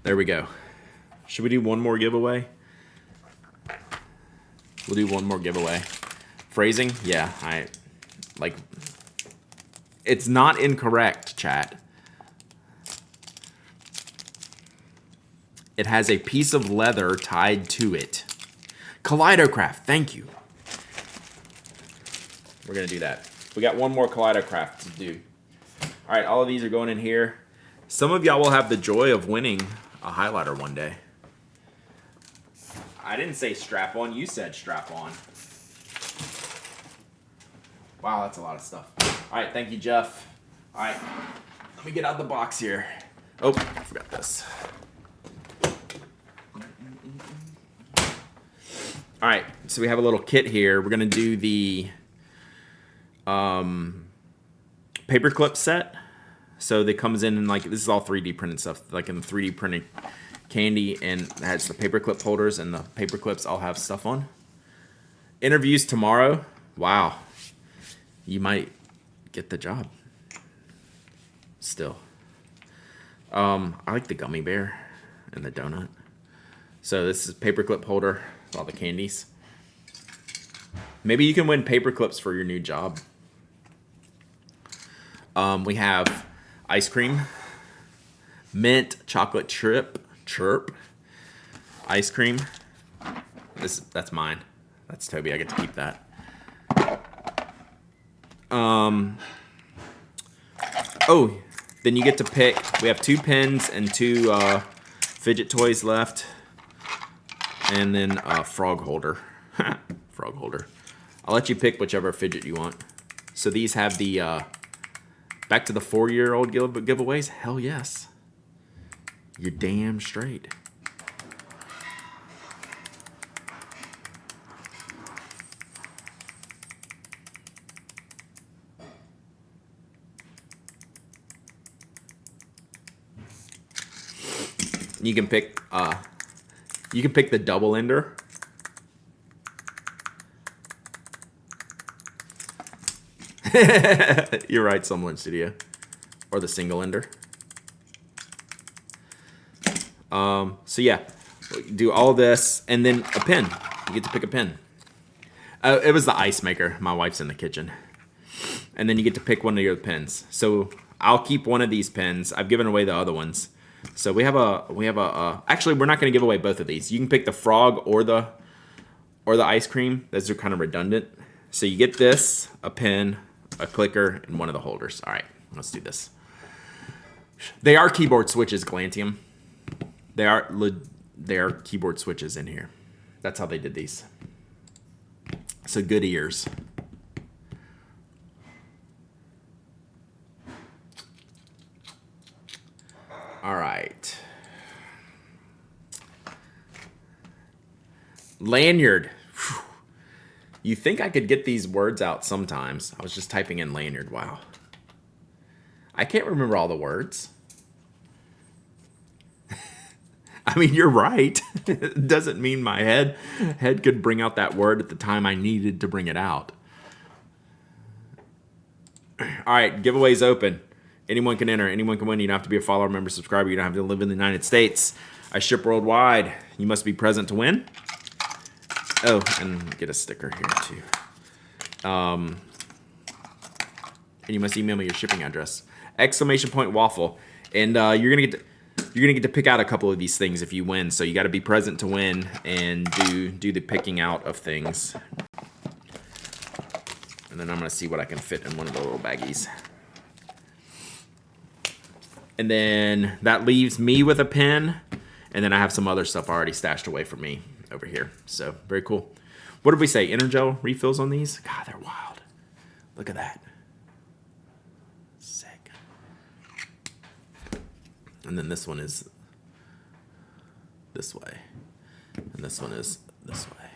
there we go. Should we do one more giveaway? We'll do one more giveaway. Phrasing, yeah, it's not incorrect, chat. It has a piece of leather tied to it. Kaleidocraft, thank you. We're gonna do that. We got one more Kaleidocraft to do. All right, all of these are going in here. Some of y'all will have the joy of winning a highlighter one day. I didn't say strap on, you said strap on. Wow, that's a lot of stuff. All right, thank you, Jeff. All right, let me get out the box here. Oh, I forgot this. All right, so we have a little kit here. We're gonna do the paperclip set. So that comes in like, this is all 3D printed stuff, like in the 3D printed candy, and it has the paperclip holders, and the paper clips all have stuff on. Interviews tomorrow. Wow, you might get the job. Still, I like the gummy bear and the donut. So this is paperclip holder with all the candies. Maybe you can win paper clips for your new job. We have ice cream, mint chocolate chirp, ice cream. That's mine. That's Toby. I get to keep that. Oh, then you get to pick. We have 2 pins and 2 fidget toys left, and then a frog holder. Frog holder. I'll let you pick whichever fidget you want. So these have the back to the 4-year-old giveaways. Hell yes. You're damn straight. You can pick the double ender. You're right, Summerlin Studio. Or the single ender. So yeah, do all this and then a pin. You get to pick a pin. It was the ice maker. My wife's in the kitchen. And then you get to pick one of your pins. So I'll keep one of these pins. I've given away the other ones. So we have a actually, we're not going to give away both of these. You can pick the frog or the ice cream. Those are kind of redundant. So you get this, a pin, a clicker, and one of the holders. All right, let's do this. They are keyboard switches, Glantium. They are keyboard switches in here. That's how they did these. So good ears. All right. Lanyard. Whew. You think I could get these words out sometimes. I was just typing in lanyard. Wow. I can't remember all the words. I mean, you're right. It doesn't mean my head could bring out that word at the time I needed to bring it out. All right, giveaways open. Anyone can enter. Anyone can win. You don't have to be a follower, member, subscriber. You don't have to live in the United States. I ship worldwide. You must be present to win. Oh, and get a sticker here too. And you must email me your shipping address. ! Waffle. And you're gonna get to pick out a couple of these things if you win. So you got to be present to win and do the picking out of things. And then I'm gonna see what I can fit in one of the little baggies. And then that leaves me with a pin. And then I have some other stuff already stashed away for me over here. So very cool. What did we say? Energel refills on these? God, they're wild. Look at that. Sick. And then this one is this way. And this one is this way.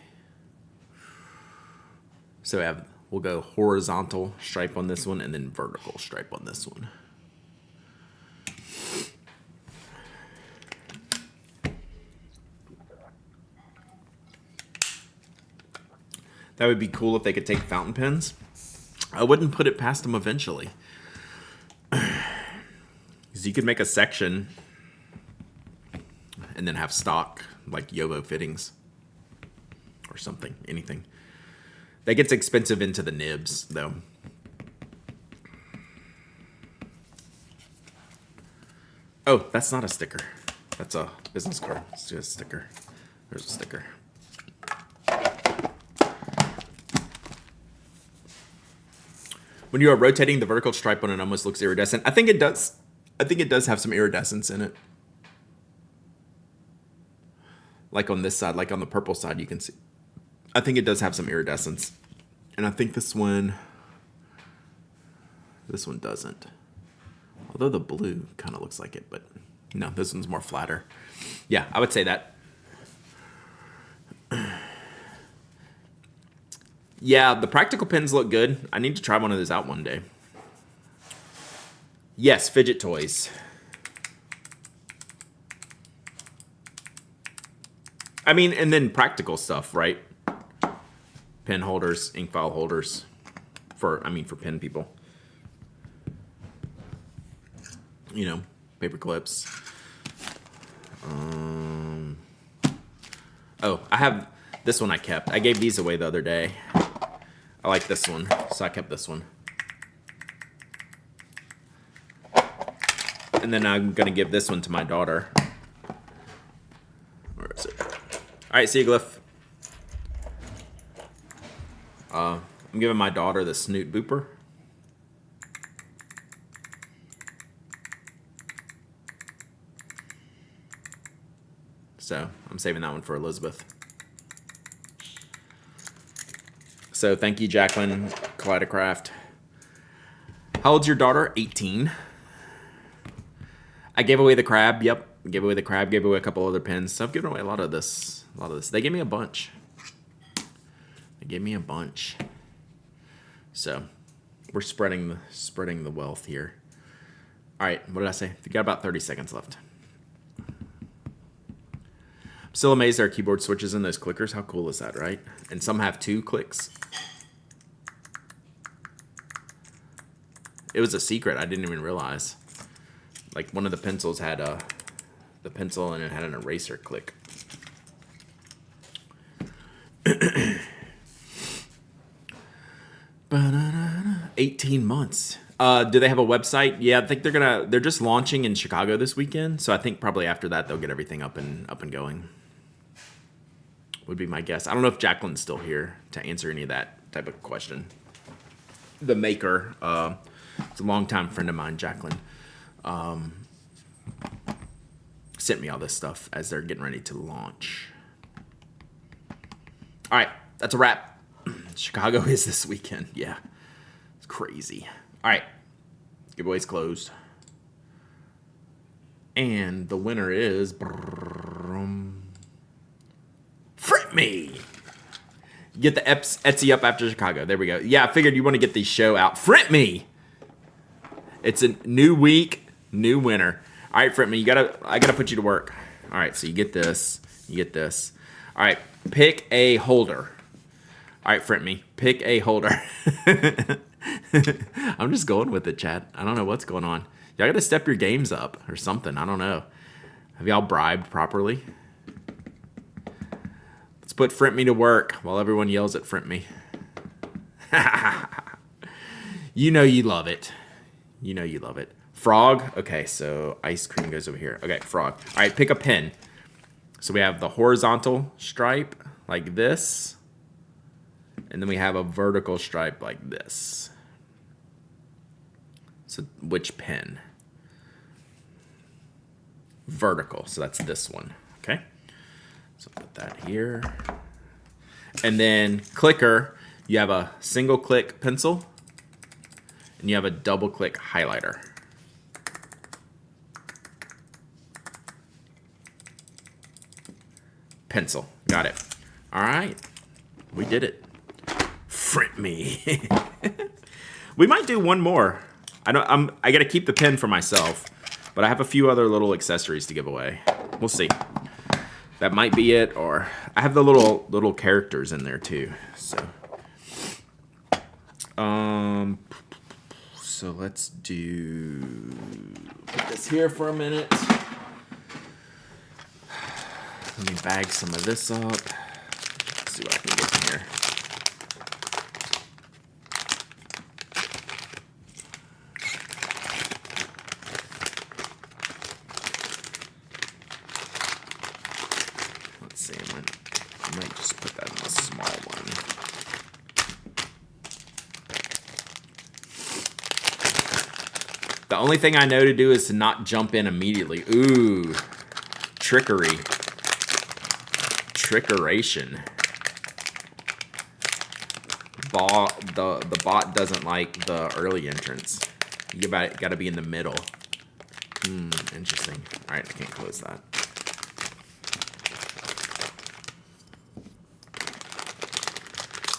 So we'll go horizontal stripe on this one and then vertical stripe on this one. That would be cool if they could take fountain pens. I wouldn't put it past them eventually. Because you could make a section and then have stock, like Yovo fittings. Or something, anything. That gets expensive into the nibs, though. Oh, that's not a sticker. That's a business card. Let's do a sticker. There's a sticker. When you are rotating, the vertical stripe on it almost looks iridescent. I think it does. I think it does have some iridescence in it. Like on this side, like on the purple side, you can see. I think it does have some iridescence. And I think this one doesn't. Although the blue kind of looks like it, but no, this one's more flatter. Yeah, I would say that. Yeah, the practical pens look good. I need to try one of those out one day. Yes, fidget toys. I mean, and then practical stuff, right? Pen holders, ink file holders. For pen people. You know, paper clips. Oh, I have this one I kept. I gave these away the other day. I like this one, so I kept this one. And then I'm going to give this one to my daughter. Where is it? All right, see you, Glyph. I'm giving my daughter the Snoot Booper. So I'm saving that one for Elizabeth. So thank you, Jacqueline Kaleidocraft. How old's your daughter? 18. I gave away the crab. Yep, gave away the crab. Gave away a couple other pens. So I've given away a lot of this. They gave me a bunch. So we're spreading the wealth here. All right, what did I say? We got about 30 seconds left. I'm still amazed there are keyboard switches in those clickers. How cool is that, right? And some have 2 clicks. It was a secret. I didn't even realize. Like one of the pencils had the pencil and it had an eraser click. 18 months. Do they have a website? Yeah, I think they're just launching in Chicago this weekend. So I think probably after that they'll get everything up and going. Would be my guess. I don't know if Jacqueline's still here to answer any of that type of question. The maker, it's a longtime friend of mine, Jacqueline, sent me all this stuff as they're getting ready to launch. All right, that's a wrap. Chicago is this weekend. Yeah, it's crazy. All right, giveaway's closed. And the winner is... Frit Me! Get the Etsy up after Chicago. There we go. Yeah, I figured you want to get the show out. Frit Me! It's a new week, new winner. All right, Frit Me, I gotta put you to work. All right, so you get this. All right, pick a holder. All right, Frit Me, pick a holder. I'm just going with it, chat. I don't know what's going on. Y'all gotta step your games up or something. I don't know. Have y'all bribed properly? Let's put Frit Me to work while everyone yells at Frit Me. You know you love it. Frog. Okay, so ice cream goes over here. Okay, frog. All right, pick a pen. So we have the horizontal stripe like this. And then we have a vertical stripe like this. So which pen? Vertical. So that's this one. Okay. So put that here. And then clicker, you have a single click pencil. And you have a double click highlighter. Pencil. Got it. All right. We did it. Frit Me. We might do one more. I got to keep the pen for myself, but I have a few other little accessories to give away. We'll see. That might be it, or I have the little characters in there too. So let's put this here for a minute. Let me bag some of this up. Let's see what I can get in here. Let's see, I might just put that in the small one. The only thing I know to do is to not jump in immediately. Ooh, trickery. Trickeration. The bot doesn't like the early entrance. You got to be in the middle. Interesting. All right, I can't close that.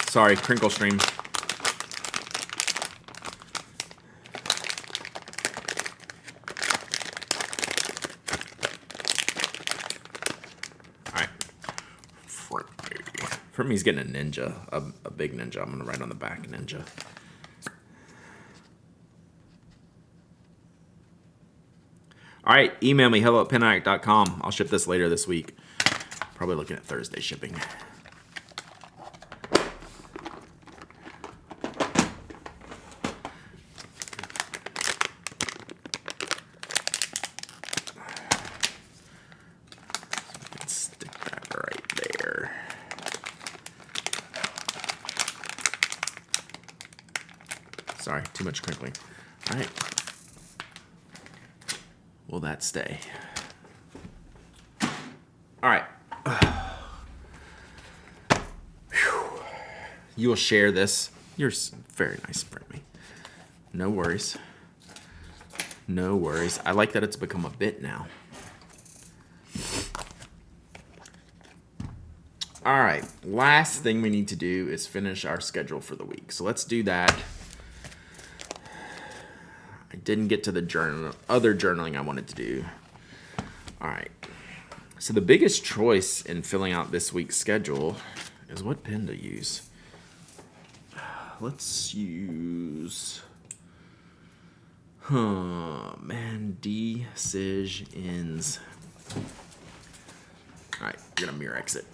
Sorry, crinkle stream. All right. Frimmy's getting a ninja, a big ninja. I'm going to write on the back ninja. All right, email me, hello@penaddict.com. I'll ship this later this week. Probably looking at Thursday shipping. Stick that right there. Sorry, too much crinkling. All right. Will that stay? All right. You will share this. You're very nice, Brittany. No worries. No worries. I like that it's become a bit now. All right. Last thing we need to do is finish our schedule for the week. So let's do that. I didn't get to the other journaling I wanted to do. All right. So the biggest choice in filling out this week's schedule is what pen to use. Let's use, Decisions. All right, we're gonna Murex it.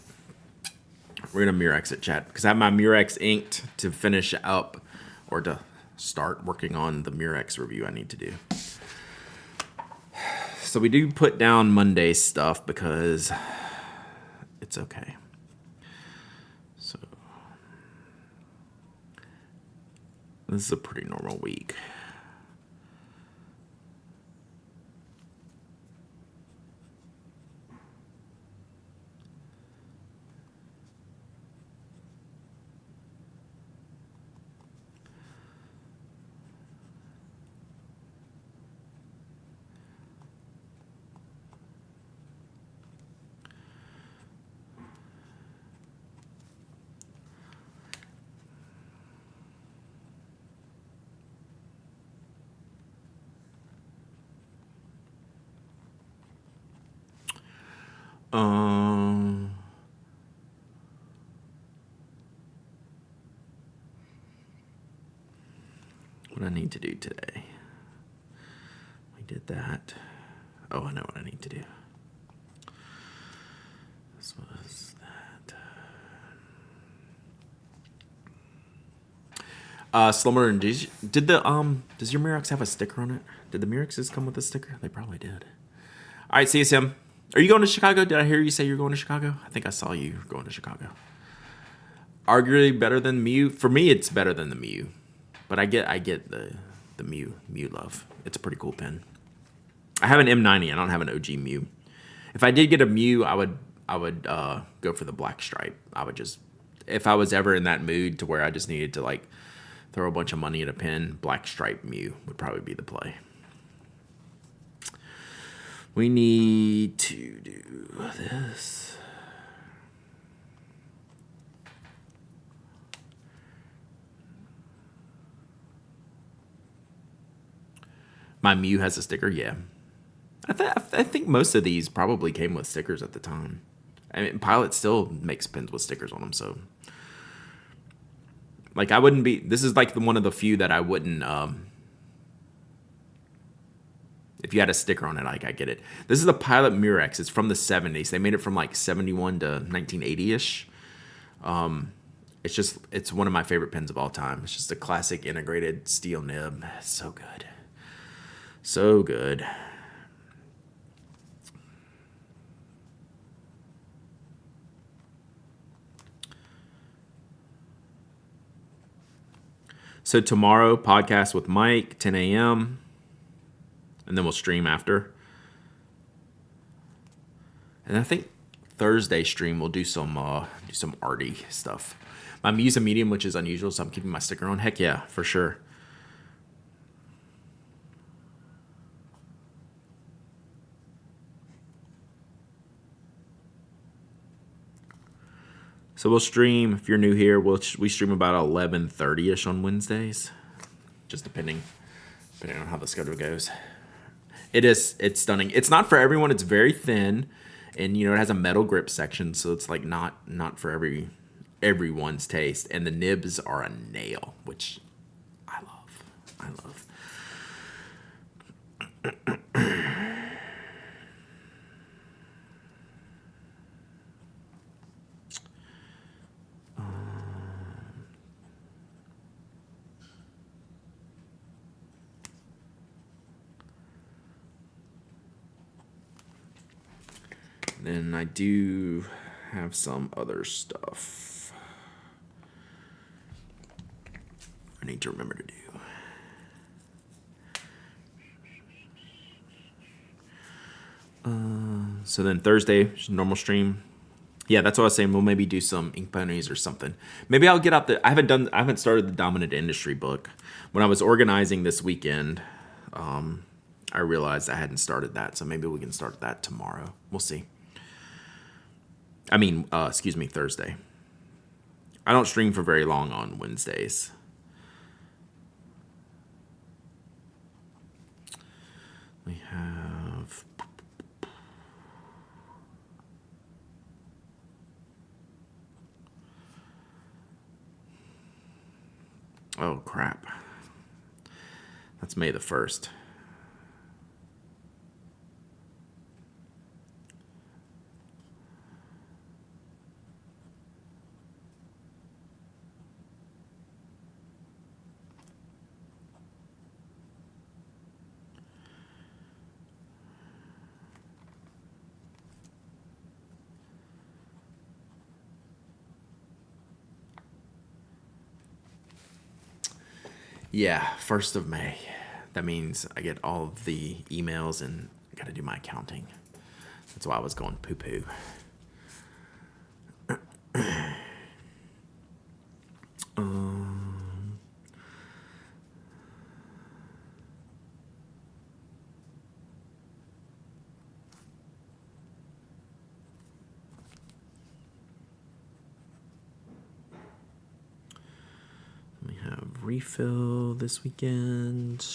We're gonna Murex it, chat, because I have my Murex inked to finish up or to start working on the Murex review I need to do. So we do put down Monday's stuff because it's okay. So this is a pretty normal week. What I need to do today. We did that. Oh, I know what I need to do. This was that. Slumber and does your Murex have a sticker on it? Did the Murexes come with a sticker? They probably did. All right, see you, Sim. Are you going to Chicago? Did I hear you say you're going to Chicago? I think I saw you going to Chicago. Arguably better than Mew. For me, it's better than the Mew. But I get the Mew love. It's a pretty cool pen. I have an M90. I don't have an OG Mew. If I did get a Mew, I would go for the black stripe. I would just, if I was ever in that mood to where I just needed to like throw a bunch of money at a pen, black stripe Mew would probably be the play. We need to do this. My Mew has a sticker, yeah. I think most of these probably came with stickers at the time. I mean, Pilot still makes pens with stickers on them, so like I wouldn't be. This is like one of the few that I wouldn't. If you had a sticker on it, like I get it. This is the Pilot Murex. It's from the 70s. They made it from like 71 to 1980-ish. It's one of my favorite pens of all time. It's just a classic integrated steel nib. It's so good. So good. So tomorrow, podcast with Mike, 10 a.m. And then we'll stream after. And I think Thursday stream we'll do some arty stuff. My Mew's a medium, which is unusual, so I'm keeping my sticker on. Heck yeah, for sure. So we'll stream, if you're new here, we stream about 11:30ish on Wednesdays. Just depending on how the schedule goes. It's stunning. It's not for everyone. It's very thin, and it has a metal grip section, so it's like not for everyone's taste. And the nibs are a nail, which I love. Then I do have some other stuff I need to remember to do. So then Thursday, normal stream. Yeah, that's what I was saying. We'll maybe do some ink ponies or something. Maybe I'll get out I haven't started the Dominant Industry book. When I was organizing this weekend, I realized I hadn't started that. So maybe we can start that tomorrow. We'll see. Thursday. I don't stream for very long on Wednesdays. We have... Oh, crap. That's May the 1st. Yeah, 1st of May. That means I get all of the emails and I got to do my accounting. That's why I was going poo-poo. We have refill this weekend.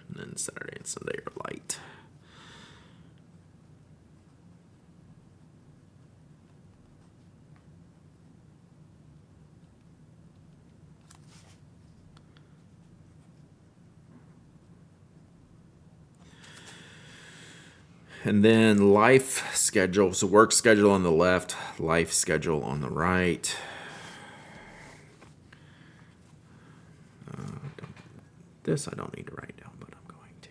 And then Saturday and Sunday are light. And then life schedule. So work schedule on the left, life schedule on the right. This I don't need to write down, but I'm going to.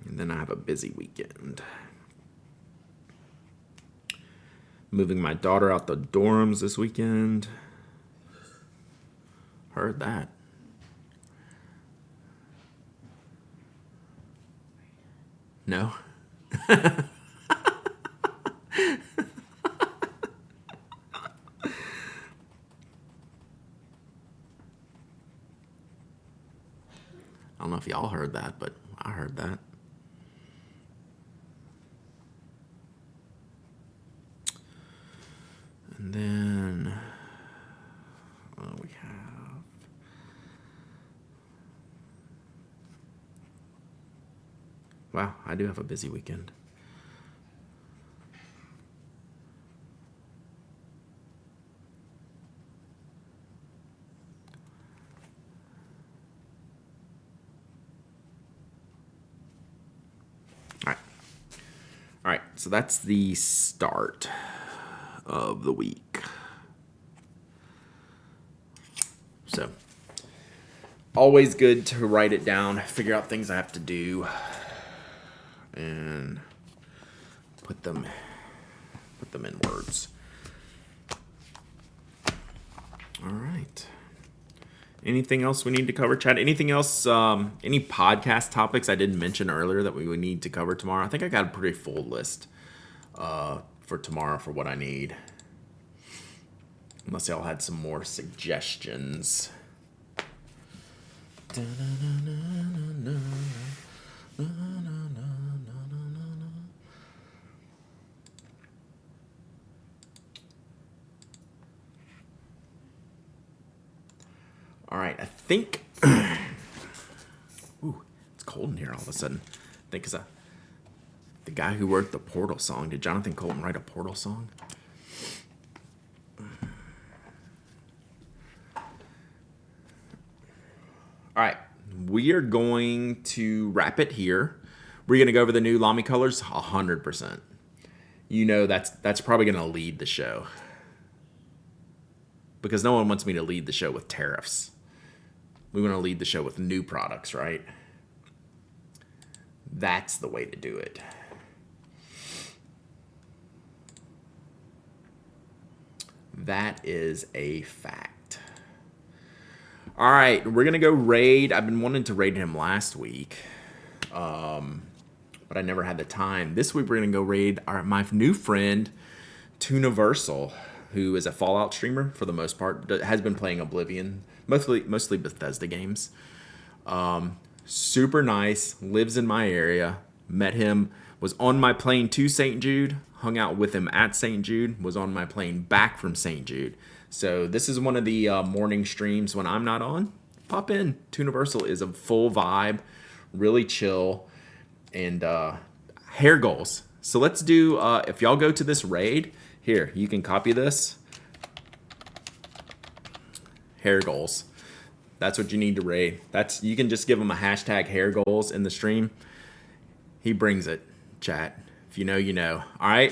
And then I have a busy weekend. Moving my daughter out the dorms this weekend. Heard that. No? I don't know if y'all heard that, but I heard that. And then we have wow, I do have a busy weekend. All right, so that's the start of the week. So, always good to write it down, figure out things I have to do, and put them in words. All right. Anything else we need to cover, Chad? Anything else? Any podcast topics I didn't mention earlier that we would need to cover tomorrow? I think I got a pretty full list for tomorrow for what I need. Unless y'all had some more suggestions. All right, I think. Ooh, it's cold in here all of a sudden. I think it's the guy who wrote the Portal song. Did Jonathan Colton write a Portal song? All right, we are going to wrap it here. We're going to go over the new Lamy colors 100%. You know that's probably going to lead the show. Because no one wants me to lead the show with tariffs. We want to lead the show with new products, right? That's the way to do it. That is a fact. All right, we're going to go raid. I've been wanting to raid him last week, but I never had the time. This week we're going to go raid my new friend, Tuniversal, who is a Fallout streamer for the most part, has been playing Oblivion, mostly Bethesda games. Super nice, lives in my area. Met him, was on my plane to St. Jude, hung out with him at St. Jude, was on my plane back from St. Jude. So this is one of the morning streams when I'm not on. Pop in. Tuniversal is a full vibe, really chill, and hair goals. So let's do, if y'all go to this raid, here, you can copy this. Hair goals. That's what you need to raid. You can just give him a hashtag hair goals in the stream. He brings it, chat. If you know, you know. All right,